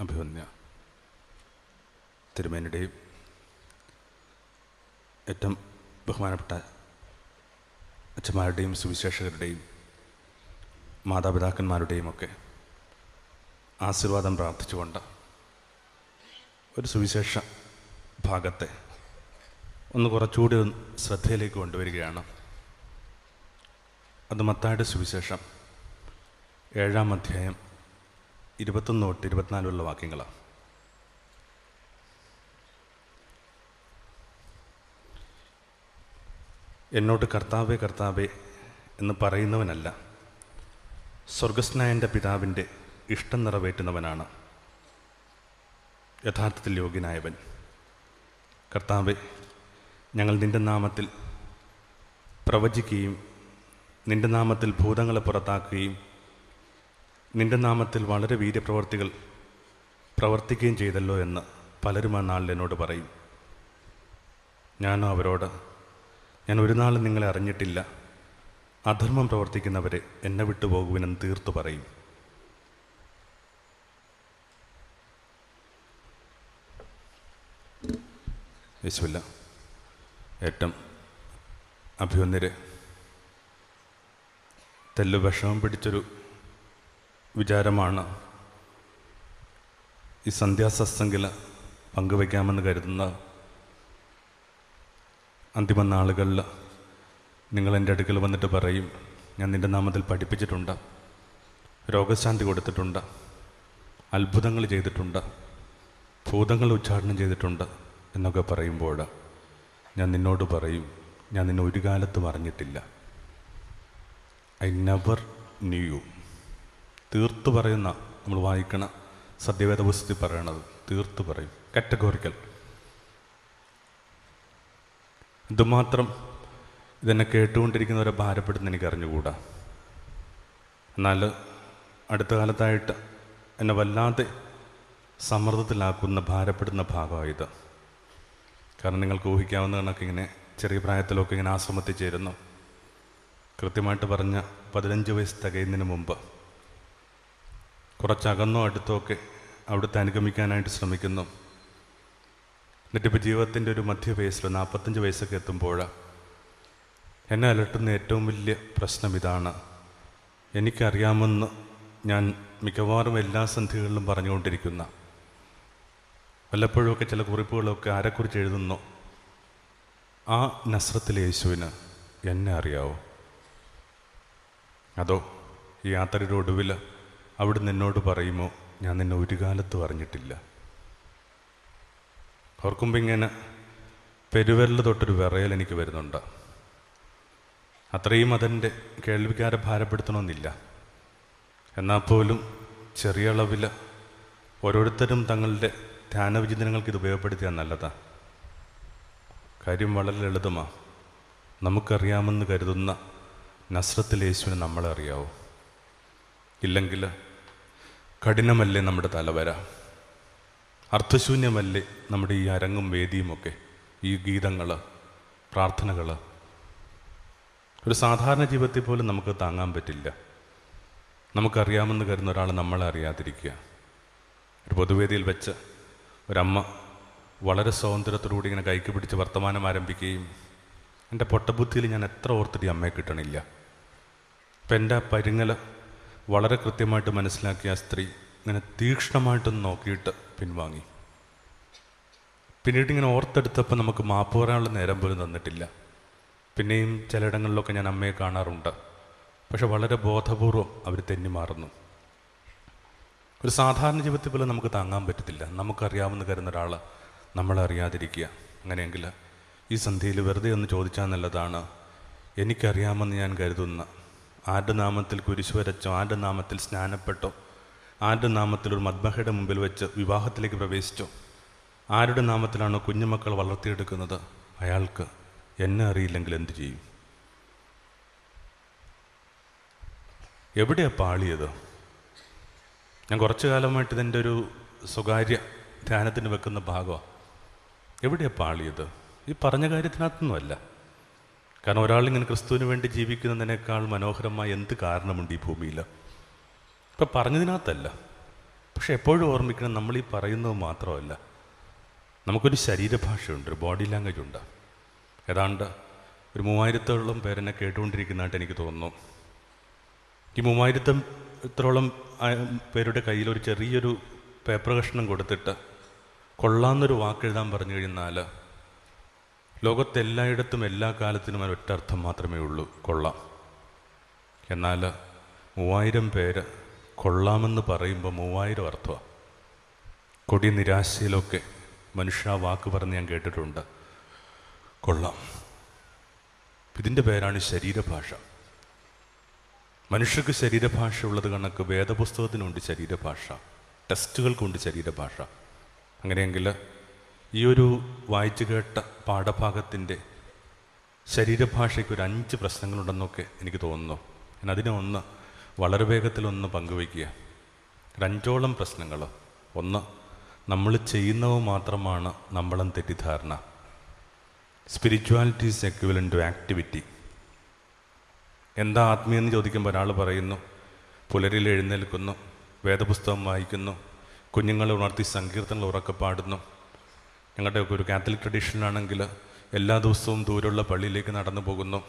അഭിവന്യ തിരുമേനിയുടെയും ഏറ്റവും ബഹുമാനപ്പെട്ട അച്ഛന്മാരുടെയും സുവിശേഷകരുടെയും മാതാപിതാക്കന്മാരുടെയും ഒക്കെ ആശീർവാദം പ്രാർത്ഥിച്ചുകൊണ്ട് ഒരു സുവിശേഷ ഭാഗത്തെ ഒന്ന് കുറച്ചുകൂടി ശ്രദ്ധയിലേക്ക് കൊണ്ടുവരികയാണ്. അത് മത്തായിയുടെ സുവിശേഷം 7-ാം അധ്യായം 21 തൊട്ട് 24 വാക്യങ്ങളാണ്. എന്നോട് കർത്താവേ കർത്താവേ എന്ന് പറയുന്നവനല്ല, സ്വർഗസ്നായ എൻ്റെ പിതാവിൻ്റെ ഇഷ്ടം നിറവേറ്റുന്നവനാണ് യഥാർത്ഥത്തിൽ യോഗ്യനായവൻ. കർത്താവേ, ഞങ്ങൾ നിൻ്റെ നാമത്തിൽ പ്രവചിക്കുകയും നിൻ്റെ നാമത്തിൽ ഭൂതങ്ങളെ പുറത്താക്കുകയും നിൻ്റെ നാമത്തിൽ വളരെ വീര്യപ്രവർത്തികൾ പ്രവർത്തിക്കുകയും ചെയ്തല്ലോ എന്ന് പലരും ആ നാളിൽ എന്നോട് പറയും. ഞാനോ അവരോട്, ഞാൻ ഒരു നാളും നിങ്ങളെ അറിഞ്ഞിട്ടില്ല, അധർമ്മം പ്രവർത്തിക്കുന്നവരെ എന്നെ വിട്ടുപോകുവിനെന്ന് തീർത്തു പറയും. യേശുവില്ല. ഏറ്റവും അഭിവന്യരെ, തെല്ലു വിഷമം പിടിച്ചൊരു വിചാരമാണ് ഈ സന്ധ്യാസത്സംഗിൽ പങ്കുവയ്ക്കാമെന്ന് കരുതുന്ന അന്തിമ നാളുകളിൽ നിങ്ങൾ എൻ്റെ അടുക്കൽ വന്നിട്ട് പറയും, ഞാൻ നിൻ്റെ നാമത്തിൽ പഠിപ്പിച്ചിട്ടുണ്ട്, രോഗശാന്തി കൊടുത്തിട്ടുണ്ട്, അത്ഭുതങ്ങൾ ചെയ്തിട്ടുണ്ട്, ഭൂതങ്ങൾ ഉച്ചാടനം ചെയ്തിട്ടുണ്ട് എന്നൊക്കെ പറയുമ്പോൾ ഞാൻ നിന്നോട് പറയും, ഞാൻ നിന്നെ ഒരു കാലത്തും അറിഞ്ഞിട്ടില്ല. I never knew you. തീർത്തു പറയുന്ന, നമ്മൾ വായിക്കണ സത്യവേദ പുസ്തകത്തിൽ പറയണത് തീർത്തു പറയും, കാറ്റഗോറിക്കൽ. ഇതുമാത്രം ഇതെന്നെ കേട്ടുകൊണ്ടിരിക്കുന്നവരെ ഭാരപ്പെടുന്ന എനിക്ക് അറിഞ്ഞുകൂടാ. എന്നാൽ അടുത്ത കാലത്തായിട്ട് എന്നെ വല്ലാതെ സമ്മർദ്ദത്തിലാക്കുന്ന, ഭാരപ്പെടുന്ന ഭാഗമായത്. കാരണം നിങ്ങൾക്ക് ഊഹിക്കാവുന്ന കണക്ക് ഇങ്ങനെ ചെറിയ പ്രായത്തിലൊക്കെ ഇങ്ങനെ ആശ്രമത്തിൽ ചേരുന്നു. കൃത്യമായിട്ട് പറഞ്ഞ 15 വയസ്സ് തികയുന്നതിന് മുമ്പ് കുറച്ചകന്നോ അടുത്തോ ഒക്കെ അവിടുത്തെ അനുഗമിക്കാനായിട്ട് ശ്രമിക്കുന്നു. എന്നിട്ടിപ്പോൾ ജീവിതത്തിൻ്റെ ഒരു മധ്യവയസ്സിൽ 45 വയസ്സൊക്കെ എത്തുമ്പോൾ എന്നെ അലട്ടുന്ന ഏറ്റവും വലിയ പ്രശ്നം ഇതാണ്. എനിക്കറിയാമെന്ന് ഞാൻ മിക്കവാറും എല്ലാ സന്ധികളിലും പറഞ്ഞുകൊണ്ടിരിക്കുന്ന, വല്ലപ്പോഴുമൊക്കെ ചില കുറിപ്പുകളൊക്കെ ആരെക്കുറിച്ച് എഴുതുന്നു, ആ നസ്രത്തിലെ യേശുവിന് എന്നെ അറിയാവോ? അതോ ഈ യാത്രയുടെ ഒടുവിൽ അവിടുന്ന് എന്നോട് പറയുമോ, ഞാൻ നിന്നെ ഒരു കാലത്തും അറിഞ്ഞിട്ടില്ല? ഓർക്കുമ്പോൾ ഇങ്ങനെ പെരുവിരൽ തൊട്ടൊരു വിറയൽ എനിക്ക് വരുന്നുണ്ട്. അത്രയും അതെൻ്റെ കേൾവിക്കാരെ ഭാരപ്പെടുത്തണമെന്നില്ല. എന്നാൽ പോലും ചെറിയ അളവിൽ ഓരോരുത്തരും തങ്ങളുടെ ധ്യാനവിചിന്തനങ്ങൾക്ക് ഇത് ഉപയോഗപ്പെടുത്തിയാൽ നല്ലതാണ്. കാര്യം വളരെ ലളിതമാണ്. നമുക്കറിയാമെന്ന് കരുതുന്ന നസ്രത്തിലെ യേശുവിനെ നമ്മളെ അറിയാവോ? ഇല്ലെങ്കിൽ കഠിനമല്ലേ നമ്മുടെ തലവര, അർത്ഥശൂന്യമല്ലേ നമ്മുടെ ഈ അരങ്ങും വേദിയുമൊക്കെ, ഈ ഗീതങ്ങൾ, പ്രാർത്ഥനകൾ? ഒരു സാധാരണ ജീവിതത്തിൽ പോലും നമുക്ക് താങ്ങാൻ പറ്റില്ല. നമുക്കറിയാമെന്ന് കരുതുന്ന ഒരാൾ നമ്മളെ അറിയാതിരിക്കുക. ഒരു പൊതുവേദിയിൽ വെച്ച് ഒരമ്മ വളരെ സ്വാതന്ത്ര്യത്തോടുകൂടി ഇങ്ങനെ കൈക്ക് പിടിച്ച് വർത്തമാനം ആരംഭിക്കുകയും, എൻ്റെ പൊട്ടബുദ്ധിയിൽ ഞാൻ എത്ര ഓർത്തിട്ട് ഈ അമ്മയെ കിട്ടണില്ല. അപ്പം എൻ്റെ ആ പരിങ്ങൽ വളരെ കൃത്യമായിട്ട് മനസ്സിലാക്കിയ ആ സ്ത്രീ ഇങ്ങനെ തീക്ഷ്ണമായിട്ടൊന്ന് നോക്കിയിട്ട് പിൻവാങ്ങി. പിന്നീട് ഇങ്ങനെ ഓർത്തെടുത്തപ്പോൾ നമുക്ക് മാപ്പ് പറയാനുള്ള നേരം പോലും തന്നിട്ടില്ല. പിന്നെയും ചിലയിടങ്ങളിലൊക്കെ ഞാൻ അമ്മയെ കാണാറുണ്ട്. പക്ഷെ വളരെ ബോധപൂർവം അവർ തെന്നി മാറുന്നു. ഒരു സാധാരണ ജീവിതത്തിൽ പോലും നമുക്ക് താങ്ങാൻ പറ്റത്തില്ല. നമുക്കറിയാമെന്ന് കരുതുന്ന ഒരാൾ നമ്മളെ അറിയാതിരിക്കുക. അങ്ങനെയെങ്കിൽ ഈ സന്ധ്യയിൽ വെറുതെ ഒന്ന് ചോദിച്ചാൽ നല്ലതാണ്, എനിക്കറിയാമെന്ന് ഞാൻ കരുതുന്ന, ആരുടെ നാമത്തിൽ കുരിശ് വരച്ചോ, ആരുടെ നാമത്തിൽ സ്നാനപ്പെട്ടോ, ആരുടെ നാമത്തിൽ ഒരു മദ്ബഹയുടെ മുമ്പിൽ വെച്ച് വിവാഹത്തിലേക്ക് പ്രവേശിച്ചോ, ആരുടെ നാമത്തിലാണോ കുഞ്ഞുമക്കൾ വളർത്തിയെടുക്കുന്നത്, അയാൾക്ക് എന്നെ അറിയില്ലെങ്കിൽ എന്തു ചെയ്യും? എവിടെയാണ് പാളിയത്? ഞാൻ കുറച്ചു കാലമായിട്ട് ഇതെൻ്റെ ഒരു സ്വകാര്യ ധ്യാനത്തിന് വെക്കുന്ന ഭാഗമാണ്. എവിടെയാണ് പാളിയത്? ഈ പറഞ്ഞ കാര്യത്തിനകത്തൊന്നുമല്ല. കാരണം ഒരാളിങ്ങനെ ക്രിസ്തുവിന് വേണ്ടി ജീവിക്കുന്നതിനേക്കാൾ മനോഹരമായ എന്ത് കാരണമുണ്ട് ഈ ഭൂമിയിൽ? ഇപ്പം പറഞ്ഞതിനകത്തല്ല. പക്ഷെ എപ്പോഴും ഓർമ്മിക്കണം, നമ്മൾ ഈ പറയുന്നത് മാത്രമല്ല, നമുക്കൊരു ശരീരഭാഷയുണ്ട്, ഒരു ബോഡി ലാംഗ്വേജ് ഉണ്ട്. ഏതാണ്ട് ഒരു 3000-ഓളം പേരെന്നെ കേട്ടുകൊണ്ടിരിക്കുന്നതായിട്ട് എനിക്ക് തോന്നുന്നു. ഈ 3000-ഓളം പേരുടെ കയ്യിൽ ഒരു ചെറിയൊരു പേപ്പർ കഷ്ണം കൊടുത്തിട്ട് കൊള്ളാമെന്നൊരു വാക്കെഴുതാൻ പറഞ്ഞു കഴിഞ്ഞാൽ ലോകത്തെല്ലായിടത്തും എല്ലാ കാലത്തിനും ഒരൊറ്റ അർത്ഥം മാത്രമേ ഉള്ളൂ, കൊള്ളാം. എന്നാൽ 3000 പേര് കൊള്ളാമെന്ന് പറയുമ്പോൾ 3000 അർത്ഥമാണ്. കൊടിയ നിരാശയിലൊക്കെ മനുഷ്യ ആ വാക്ക് പറഞ്ഞ് ഞാൻ കേട്ടിട്ടുണ്ട്, കൊള്ളാം. ഇതിൻ്റെ പേരാണ് ശരീരഭാഷ. മനുഷ്യർക്ക് ശരീരഭാഷ ഉള്ളത് കണക്ക് വേദപുസ്തകത്തിനുണ്ട് ശരീരഭാഷ, ടെസ്റ്റുകൾക്കുണ്ട് ശരീരഭാഷ. അങ്ങനെയെങ്കിൽ ഈ ഒരു വായിച്ചു കേട്ട പാഠഭാഗത്തിൻ്റെ ശരീരഭാഷയ്ക്ക് ഒരു 5 പ്രശ്നങ്ങളുണ്ടെന്നൊക്കെ എനിക്ക് തോന്നുന്നു. ഞാൻ അതിനെ വളരെ വേഗത്തിലൊന്ന് പങ്കുവയ്ക്കുക. 5ഓളം പ്രശ്നങ്ങൾ. ഒന്ന്, നമ്മൾ ചെയ്യുന്നവ മാത്രമാണ് നമ്മളെന്ന് തെറ്റിദ്ധാരണ. Spirituality is equivalent to activity. എന്താ ആത്മീയെന്ന് ചോദിക്കുമ്പോൾ ഒരാൾ പറയുന്നു, പുലരിൽ എഴുന്നേൽക്കുന്നു, വേദപുസ്തകം വായിക്കുന്നു, കുഞ്ഞുങ്ങളെ ഉണർത്തി സങ്കീർത്തനങ്ങൾ ഉറക്കെ പാടുന്നു. ഞങ്ങളുടെയൊക്കെ ഒരു കാത്തലിക് ട്രഡീഷനിലാണെങ്കിൽ എല്ലാ ദിവസവും ദൂരമുള്ള പള്ളിയിലേക്ക് നടന്നു പോകുന്നു.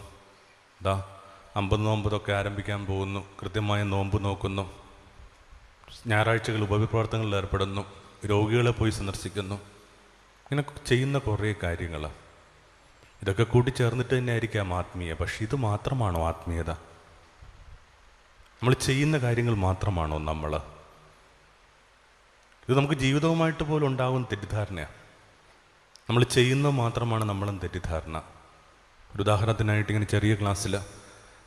50 നോമ്പതൊക്കെ ആരംഭിക്കാൻ പോകുന്നു, കൃത്യമായ നോമ്പ് നോക്കുന്നു, ഞായറാഴ്ചകൾ ഉപവിപ്രവർത്തനങ്ങളിൽ ഏർപ്പെടുന്നു, രോഗികളെ പോയി സന്ദർശിക്കുന്നു. ഇങ്ങനെ ചെയ്യുന്ന കുറേ കാര്യങ്ങൾ, ഇതൊക്കെ കൂട്ടിച്ചേർന്നിട്ട് തന്നെ ആയിരിക്കാം ആത്മീയ. പക്ഷെ ഇത് മാത്രമാണോ ആത്മീയത? നമ്മൾ ചെയ്യുന്ന കാര്യങ്ങൾ മാത്രമാണോ നമ്മൾ? ഇത് നമുക്ക് ജീവിതവുമായിട്ട് പോലും ഉണ്ടാകുന്ന തെറ്റിദ്ധാരണയാണ്. നമ്മൾ ചെയ്യുന്നത് മാത്രമാണ് നമ്മളെന്ന് തെറ്റിദ്ധാരണ. ഒരു ഉദാഹരണത്തിനായിട്ട് ഇങ്ങനെ ചെറിയ ക്ലാസ്സിൽ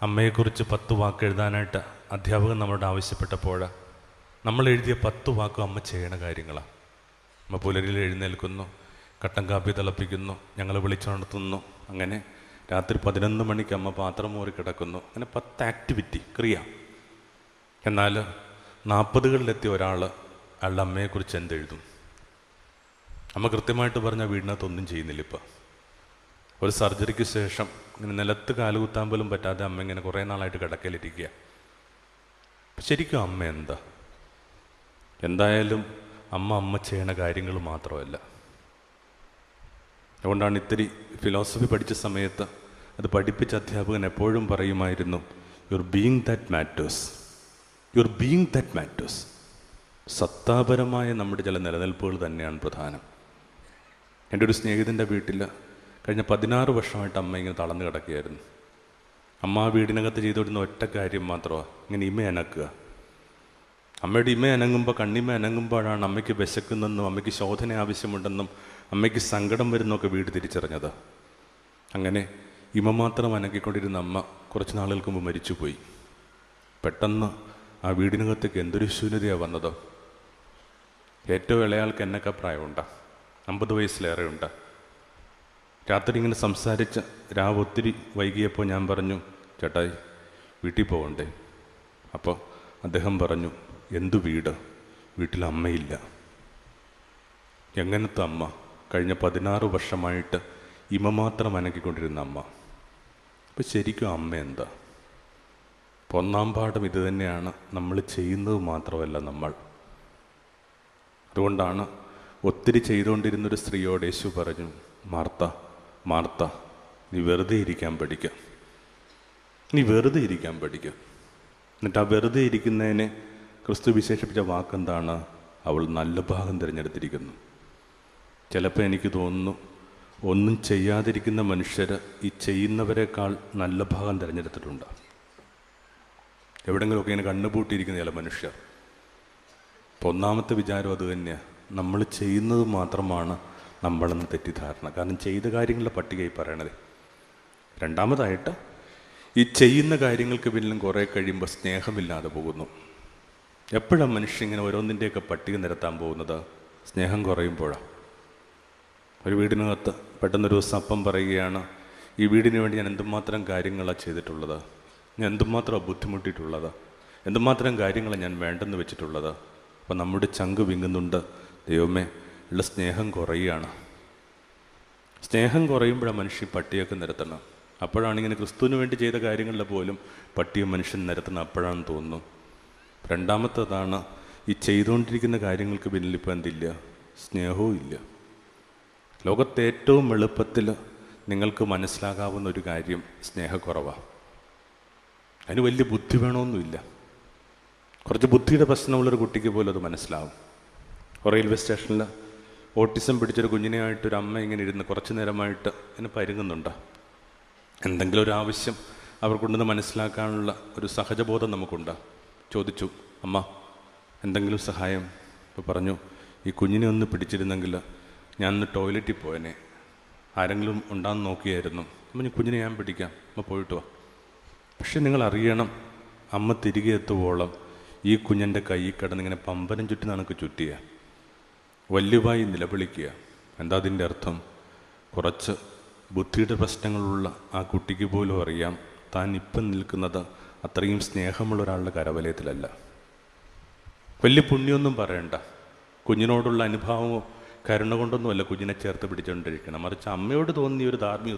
അമ്മയെക്കുറിച്ച് 10 വാക്ക് എഴുതാനായിട്ട് അധ്യാപകൻ നമ്മളോട് ആവശ്യപ്പെട്ടപ്പോൾ നമ്മൾ എഴുതിയ 10 വാക്കും അമ്മ ചെയ്യണ കാര്യങ്ങളാണ്. അമ്മ പുലരിൽ എഴുന്നേൽക്കുന്നു, കട്ടൻ കാപ്പി തിളപ്പിക്കുന്നു, ഞങ്ങൾ വിളിച്ചുണർത്തുന്നു, അങ്ങനെ രാത്രി 11 മണിക്ക് അമ്മ പാത്രം മോറി കിടക്കുന്നു. അങ്ങനെ 10 ആക്ടിവിറ്റി, ക്രിയ. എന്നാൽ 40കളിലെത്തിയ ഒരാൾ അയാളുടെ അമ്മയെക്കുറിച്ച് എന്തെഴുതും? അമ്മ കൃത്യമായിട്ട് പറഞ്ഞാൽ വീടിനകത്തൊന്നും ചെയ്യുന്നില്ല. ഇപ്പം ഒരു സർജറിക്ക് ശേഷം ഇങ്ങനെ നിലത്ത് കാലുകുത്താൻ പോലും പറ്റാതെ അമ്മ ഇങ്ങനെ കുറേ നാളായിട്ട് കിടക്കയിലിരിക്കുക. ശരിക്കും അമ്മ എന്തായാലും അമ്മ ചെയ്യണ കാര്യങ്ങൾ മാത്രമല്ല. അതുകൊണ്ടാണ് ഇത്തിരി ഫിലോസഫി പഠിച്ച സമയത്ത് അത് പഠിപ്പിച്ച അധ്യാപകൻ എപ്പോഴും പറയുമായിരുന്നു, your being that matters, your being that matters. സത്താപരമായ നമ്മുടെ ചില നിലനിൽപ്പുകൾ തന്നെയാണ് പ്രധാനം. എൻ്റെ ഒരു സ്നേഹിതൻ്റെ വീട്ടിൽ കഴിഞ്ഞ 16 വർഷമായിട്ട് അമ്മ ഇങ്ങനെ തളർന്നു കിടക്കുകയായിരുന്നു. അമ്മ ആ വീടിനകത്ത് ചെയ്തുകൊണ്ടിരുന്ന ഒറ്റ കാര്യം മാത്രമാണ് ഇങ്ങനെ ഇമ അനക്കുക. അമ്മയുടെ ഇമ അനങ്ങുമ്പോൾ, കണ്ണിമ അനങ്ങുമ്പോഴാണ് അമ്മയ്ക്ക് വിശക്കുന്നെന്നും അമ്മയ്ക്ക് ശോധന ആവശ്യമുണ്ടെന്നും അമ്മയ്ക്ക് സങ്കടം വരുന്നൊക്കെ വീട് തിരിച്ചറിഞ്ഞത്. അങ്ങനെ ഇമ മാത്രം അനക്കിക്കൊണ്ടിരുന്ന അമ്മ കുറച്ച് നാളുകൾക്ക് മുമ്പ് മരിച്ചുപോയി. പെട്ടെന്ന് ആ വീടിനകത്തേക്ക് എന്തൊരു ശൂന്യതയാണ് വന്നത്. ഏറ്റവും ഇളയാൾക്ക് എന്നൊക്കെ പ്രായമുണ്ട്, 50 വയസ്സിലേറെ ഉണ്ട്. രാത്രി ഇങ്ങനെ സംസാരിച്ച് രാവ് ഒത്തിരി വൈകിയപ്പോൾ ഞാൻ പറഞ്ഞു, ചേട്ടായി വീട്ടിൽ പോകണ്ടേ? അപ്പോൾ അദ്ദേഹം പറഞ്ഞു, എന്തു വീട്? വീട്ടിൽ അമ്മയില്ല. എങ്ങനത്തെ അമ്മ? കഴിഞ്ഞ 16 വർഷമായിട്ട് ഇമ മാത്രം അനക്കിക്കൊണ്ടിരുന്ന അമ്മ. അപ്പം ശരിക്കും അമ്മ എന്താ? അപ്പോൾ 1-ാം പാഠം ഇത് തന്നെയാണ്, നമ്മൾ ചെയ്യുന്നത് മാത്രമല്ല നമ്മൾ. അതുകൊണ്ടാണ് ഒത്തിരി ചെയ്തുകൊണ്ടിരുന്നൊരു സ്ത്രീയോട് യേശു പറഞ്ഞു, മാർത്ത മാർത്ത, നീ വെറുതെ ഇരിക്കാൻ പഠിക്കുക, നീ വെറുതെ ഇരിക്കാൻ പഠിക്കുക. എന്നിട്ട് ആ വെറുതെ ഇരിക്കുന്നതിനെ ക്രിസ്തു വിശേഷിപ്പിച്ച വാക്കെന്താണ്? അവൾ നല്ല ഭാഗം തിരഞ്ഞെടുത്തിരിക്കുന്നു. ചിലപ്പോൾ എനിക്ക് തോന്നുന്നു, ഒന്നും ചെയ്യാതിരിക്കുന്ന മനുഷ്യർ ഈ ചെയ്യുന്നവരെക്കാൾ നല്ല ഭാഗം തിരഞ്ഞെടുത്തിട്ടുണ്ട്. എവിടെയെങ്കിലുമൊക്കെ ഇങ്ങനെ കണ്ണുപൂട്ടിയിരിക്കുന്ന ചില മനുഷ്യർ. അപ്പോൾ 1-ാമത്തെ വിചാരം അത് തന്നെയാണ്, നമ്മൾ ചെയ്യുന്നത് മാത്രമാണ് നമ്മളെന്ന് തെറ്റിദ്ധാരണ. കാരണം ചെയ്ത കാര്യങ്ങളുടെ പട്ടികയായി പറയണത്. 2-ാമതായിട്ട് ഈ ചെയ്യുന്ന കാര്യങ്ങൾക്ക് പിന്നിലും കുറേ കഴിയുമ്പോൾ സ്നേഹമില്ലാതെ പോകുന്നു. എപ്പോഴാണ് മനുഷ്യൻ ഇങ്ങനെ ഓരോന്നിൻ്റെയൊക്കെ പട്ടിക നിരത്താൻ പോകുന്നത്? സ്നേഹം കുറയുമ്പോഴാണ്. ഒരു വീടിനകത്ത് പെട്ടെന്നൊരു ദിവസം അപ്പം പറയുകയാണ്, ഈ വീടിന് വേണ്ടി ഞാൻ എന്തുമാത്രം കാര്യങ്ങളാണ് ചെയ്തിട്ടുള്ളത്, ഞാൻ എന്തുമാത്രമാണ് ബുദ്ധിമുട്ടിയിട്ടുള്ളത്, എന്തുമാത്രം കാര്യങ്ങളാണ് ഞാൻ വേണ്ടെന്ന് വെച്ചിട്ടുള്ളത്. അപ്പം നമ്മുടെ ചങ്ക് വിങ്ങുന്നുണ്ട്, ദൈവമേ ഉള്ള സ്നേഹം കുറയുകയാണ്. സ്നേഹം കുറയുമ്പോഴാണ് മനുഷ്യൻ പട്ടിയൊക്കെ നിരത്തണം. അപ്പോഴാണ് ഇങ്ങനെ ക്രിസ്തുവിന് വേണ്ടി ചെയ്ത കാര്യങ്ങളിൽ പോലും പട്ടിയും മനുഷ്യൻ നിരത്തണം. അപ്പോഴാണെന്ന് തോന്നുന്നു. 2-ാമത്തേതാണ് ഈ ചെയ്തുകൊണ്ടിരിക്കുന്ന കാര്യങ്ങൾക്ക് പിന്നിൽ ഇപ്പം എന്തില്ല? സ്നേഹവും ഇല്ല. ലോകത്തെ ഏറ്റവും എളുപ്പത്തിൽ നിങ്ങൾക്ക് മനസ്സിലാകാവുന്ന ഒരു കാര്യം സ്നേഹക്കുറവാണ്. അതിന് വലിയ ബുദ്ധി വേണമെന്നില്ല. കുറച്ച് ബുദ്ധിയുടെ പ്രശ്നമുള്ളൊരു കുട്ടിക്ക് പോലും അത് മനസ്സിലാവും. റെയിൽവേ സ്റ്റേഷനിൽ ഓട്ടിസം പിടിച്ചൊരു കുഞ്ഞിനെയായിട്ടൊരു അമ്മ ഇങ്ങനെ ഇരുന്ന് കുറച്ച് നേരമായിട്ട് ഇങ്ങനെ പരുങ്ങുന്നുണ്ട്. എന്തെങ്കിലും ഒരു ആവശ്യം അവർക്കുണ്ടെന്ന് മനസ്സിലാക്കാനുള്ള ഒരു സഹജബോധം നമുക്കുണ്ട്. ചോദിച്ചു, അമ്മ എന്തെങ്കിലും സഹായം? അപ്പോൾ പറഞ്ഞു, ഈ കുഞ്ഞിനെ ഒന്ന് പിടിച്ചിരുന്നെങ്കിൽ ഞാൻ ഒന്ന് ടോയ്ലറ്റിൽ പോയനെ, ആരെങ്കിലും ഉണ്ടാകുന്ന നോക്കിയായിരുന്നു. അമ്മ കുഞ്ഞിനെ ഞാൻ പിടിക്കാം, അമ്മ പോയിട്ട് വാ. പക്ഷെ നിങ്ങൾ അറിയണം, അമ്മ തിരികെ എത്തുവോളം ഈ കുഞ്ഞിൻ്റെ കൈ കിടന്നിങ്ങനെ പമ്പരം ചുറ്റി നടക്ക് ചുറ്റിയ വല്യവായി നിലവിളിക്കുക. എന്താ അതിൻ്റെ അർത്ഥം? കുറച്ച് ബുദ്ധിയുടെ പ്രശ്നങ്ങളുള്ള ആ കുട്ടിക്ക് പോലും അറിയാം താൻ ഇപ്പം നിൽക്കുന്നത് അത്രയും സ്നേഹമുള്ള ഒരാളുടെ കരവലയത്തിലല്ല. വലിയ പുണ്യമൊന്നും പറയണ്ട, കുഞ്ഞിനോടുള്ള അനുഭാവമോ കരുണ കൊണ്ടൊന്നുമല്ല കുഞ്ഞിനെ ചേർത്ത് പിടിച്ചുകൊണ്ടിരിക്കണം. മറിച്ച് അമ്മയോട് തോന്നിയ ഒരു ധാർമ്മിക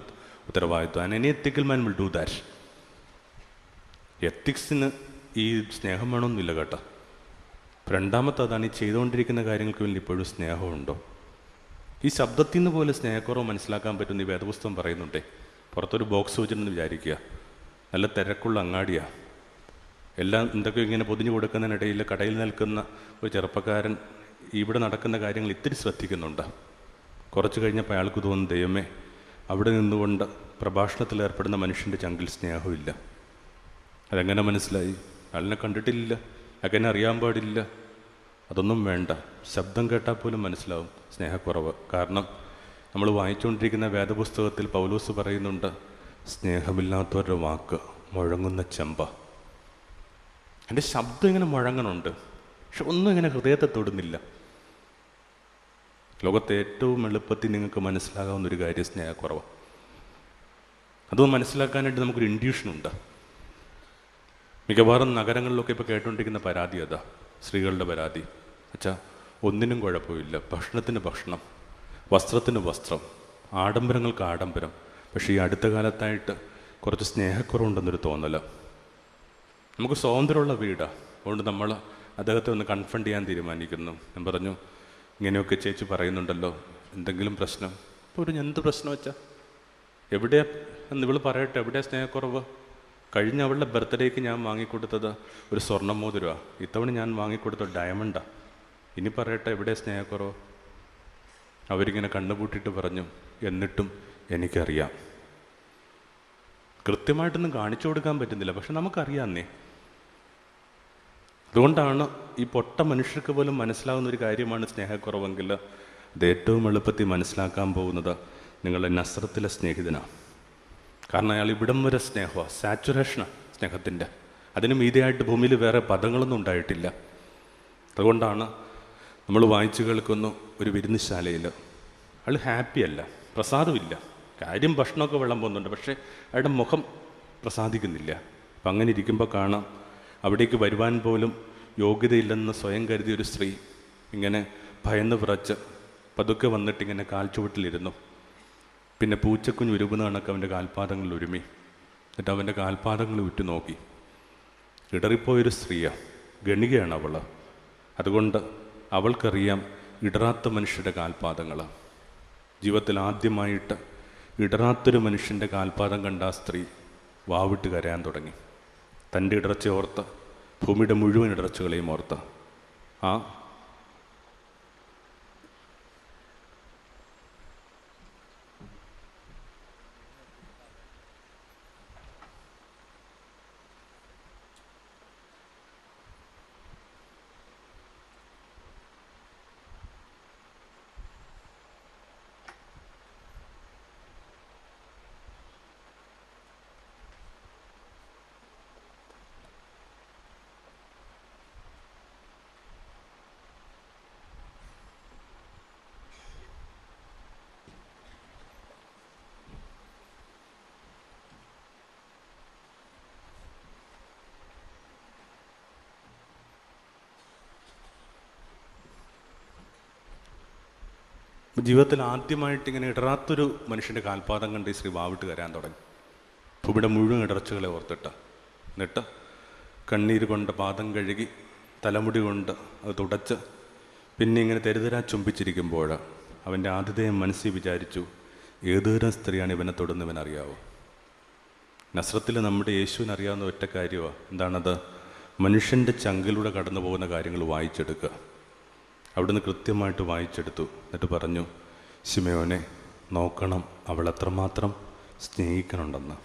ഉത്തരവാദിത്വം. Any ethical man will do that. എത്തിക്സിന് ഈ സ്നേഹം വേണമെന്നില്ല കേട്ടോ. രണ്ടാമത്തെ അതാണ്, ഈ ചെയ്തുകൊണ്ടിരിക്കുന്ന കാര്യങ്ങൾക്ക് വേണ്ടി ഇപ്പോഴും സ്നേഹമുണ്ടോ? ഈ ശബ്ദത്തിൽ നിന്ന് പോലെ സ്നേഹക്കുറവ് മനസ്സിലാക്കാൻ പറ്റുന്ന ഈ വേദപുസ്തകം പറയുന്നുണ്ടേ. പുറത്തൊരു ബോക്സ് വെച്ചിട്ടുണ്ടെന്ന് വിചാരിക്കുക, നല്ല തിരക്കുള്ള അങ്ങാടിയാണ്, എല്ലാം എന്തൊക്കെയോ ഇങ്ങനെ പൊതിഞ്ഞു കൊടുക്കുന്നതിനിടയിൽ കടയിൽ നിൽക്കുന്ന ഒരു ചെറുപ്പക്കാരൻ ഇവിടെ നടക്കുന്ന കാര്യങ്ങൾ ഇത്തിരി ശ്രദ്ധിക്കുന്നുണ്ട്. കുറച്ച് കഴിഞ്ഞപ്പോൾ അയാൾക്ക് തോന്നുന്നു, ദൈവമേ, അവിടെ നിന്നുകൊണ്ട് പ്രഭാഷണത്തിൽ ഏർപ്പെടുന്ന മനുഷ്യൻ്റെ ചങ്കിൽ സ്നേഹമില്ല. അതെങ്ങനെ മനസ്സിലായി? അയാളിനെ കണ്ടിട്ടില്ല, അയാൾക്കെന്നെ അറിയാൻ പാടില്ല. അതൊന്നും വേണ്ട, ശബ്ദം കേട്ടാൽ പോലും മനസ്സിലാവും സ്നേഹക്കുറവ്. കാരണം നമ്മൾ വായിച്ചുകൊണ്ടിരിക്കുന്ന വേദപുസ്തകത്തിൽ പൗലോസ് പറയുന്നുണ്ട്, സ്നേഹമില്ലാത്തവരുടെ വാക്ക് മുഴങ്ങുന്ന ചെമ്പ. എൻ്റെ ശബ്ദം ഇങ്ങനെ മുഴങ്ങണുണ്ട്, പക്ഷെ ഒന്നും ഇങ്ങനെ ഹൃദയത്തെ തൊടുന്നില്ല. ലോകത്തെ ഏറ്റവും എളുപ്പത്തിൽ നിങ്ങൾക്ക് മനസ്സിലാകാവുന്നൊരു കാര്യം സ്നേഹക്കുറവ്. അത് മനസ്സിലാക്കാനായിട്ട് നമുക്കൊരു ഇൻഡ്യൂഷനുണ്ട്. മിക്കവാറും നഗരങ്ങളിലൊക്കെ ഇപ്പോൾ കേട്ടുകൊണ്ടിരിക്കുന്ന പരാതി അതാ, സ്ത്രീകളുടെ പരാതി. അച്ഛാ, ഒന്നിനും കുഴപ്പമില്ല, ഭക്ഷണത്തിന് ഭക്ഷണം, വസ്ത്രത്തിന് വസ്ത്രം, ആഡംബരങ്ങൾക്ക് ആഡംബരം, പക്ഷേ ഈ അടുത്ത കാലത്തായിട്ട് കുറച്ച് സ്നേഹക്കുറവുണ്ടെന്നൊരു തോന്നല. നമുക്ക് സ്വാതന്ത്ര്യമുള്ള വീടാണ്, അതുകൊണ്ട് നമ്മൾ അദ്ദേഹത്തെ ഒന്ന് കൺഫണ്ട് ചെയ്യാൻ തീരുമാനിക്കുന്നു. ഞാൻ പറഞ്ഞു, ഇങ്ങനെയൊക്കെ ചേച്ചി പറയുന്നുണ്ടല്ലോ, എന്തെങ്കിലും പ്രശ്നം? ഇപ്പോൾ ഒരു എന്ത് പ്രശ്നം വെച്ചാൽ എവിടെയാ എന്ന് ഇവൾ പറയട്ടെ, എവിടെയാ സ്നേഹക്കുറവ്? കഴിഞ്ഞ അവളുടെ ബർത്ത്ഡേക്ക് ഞാൻ വാങ്ങിക്കൊടുത്തത് ഒരു സ്വർണ്ണ മോതിരമാണ്, ഇത്തവണ ഞാൻ വാങ്ങിക്കൊടുത്തത് ഡയമണ്ടാണ്. ഇനി പറയട്ടെ, എവിടെ സ്നേഹക്കുറവ്? അവരിങ്ങനെ കണ്ണുപൂട്ടിയിട്ട് പറഞ്ഞു, എന്നിട്ടും എനിക്കറിയാം. കൃത്യമായിട്ടൊന്നും കാണിച്ചു കൊടുക്കാൻ പറ്റുന്നില്ല, പക്ഷെ നമുക്കറിയാമെന്നേ. അതുകൊണ്ടാണ് ഈ പൊട്ട മനുഷ്യർക്ക് പോലും മനസ്സിലാവുന്ന ഒരു കാര്യമാണ് സ്നേഹക്കുറവെങ്കിൽ അത് ഏറ്റവും എളുപ്പത്തിൽ മനസ്സിലാക്കാൻ പോകുന്നത് നിങ്ങളുടെ നസ്രത്തിലെ സ്നേഹിതനാണ്. കാരണം അയാൾ ഇവിടം വരെ സ്നേഹമാണ്, സാച്ചുറേഷനാണ് സ്നേഹത്തിൻ്റെ. അതിന് മീതിയായിട്ട് ഭൂമിയിൽ വേറെ പദങ്ങളൊന്നും ഉണ്ടായിട്ടില്ല. അതുകൊണ്ടാണ് നമ്മൾ വായിച്ചു കേൾക്കുന്നു, ഒരു വിരുന്നുശാലയിൽ അയാൾ ഹാപ്പിയല്ല, പ്രസാദമില്ല. കാര്യം ഭക്ഷണമൊക്കെ വെള്ളം പോകുന്നുണ്ട്, പക്ഷേ അയാളുടെ മുഖം പ്രസാദിക്കുന്നില്ല. അപ്പം അങ്ങനെ ഇരിക്കുമ്പോൾ കാണാം, അവിടേക്ക് വരുവാൻ പോലും യോഗ്യതയില്ലെന്ന് സ്വയം കരുതിയ ഒരു സ്ത്രീ ഇങ്ങനെ ഭയന്ന് വിറച്ച് പതുക്കെ വന്നിട്ട് ഇങ്ങനെ കാൽച്ചുവട്ടിലിരുന്നു. പിന്നെ പൂച്ചക്കുഞ്ഞ് ഉരുകുന്ന കണക്ക് അവൻ്റെ കാൽപാദങ്ങളിൽ ഒരുമി. എന്നിട്ട് അവൻ്റെ കാൽപാദങ്ങൾ ഉറ്റുനോക്കി. ഇടറിപ്പോയൊരു സ്ത്രീയാണ്, ഗണികയാണ് അവൾ. അതുകൊണ്ട് അവൾക്കറിയാം ഇടറാത്ത മനുഷ്യരുടെ കാൽപാദങ്ങൾ. ജീവിതത്തിൽ ആദ്യമായിട്ട് ഇടറാത്തൊരു മനുഷ്യൻ്റെ കാൽപാദം കണ്ട ആ സ്ത്രീ വാവിട്ട് കരയാൻ തുടങ്ങി. തൻ്റെ ഇടർച്ച ഓർത്ത്, ഭൂമിയുടെ മുഴുവൻ ഇടർച്ചകളെയും ഓർത്ത്. ആ ജീവിതത്തിൽ ആദ്യമായിട്ട് ഇങ്ങനെ ഇടറാത്തൊരു മനുഷ്യൻ്റെ കാൽപാദം കണ്ട് ഈ സ്ത്രീ വാവിട്ട് കരയാൻ തുടങ്ങി. ഭൂമിയുടെ മുഴുവൻ ഇടർച്ചകളെ ഓർത്തിട്ട്. എന്നിട്ട് കണ്ണീര് കൊണ്ട് പാദം കഴുകി തലമുടി കൊണ്ട് അത് തുടച്ച് പിന്നെ ഇങ്ങനെ തെരുതെരാ ചുംബിച്ചിരിക്കുമ്പോൾ അവൻ്റെ ആതിഥേയം മനസ്സിൽ വിചാരിച്ചു, ഏതുതരം സ്ത്രീയാണ് ഇവനെ തൊടുന്നവനറിയാവോ? നസ്രത്തിൽ നമ്മുടെ യേശുവിന് അറിയാവുന്ന ഒറ്റ കാര്യമാണ്. എന്താണത്? മനുഷ്യൻ്റെ ചങ്കിലൂടെ കടന്നു പോകുന്ന കാര്യങ്ങൾ വായിച്ചെടുക്കുക. അവിടുന്ന് കൃത്യമായിട്ട് വായിച്ചെടുത്തു. എന്നിട്ട് പറഞ്ഞു, ശിമയോനെ, നോക്കണം അവൾ എത്രമാത്രം സ്നേഹിക്കണുണ്ടെന്ന്.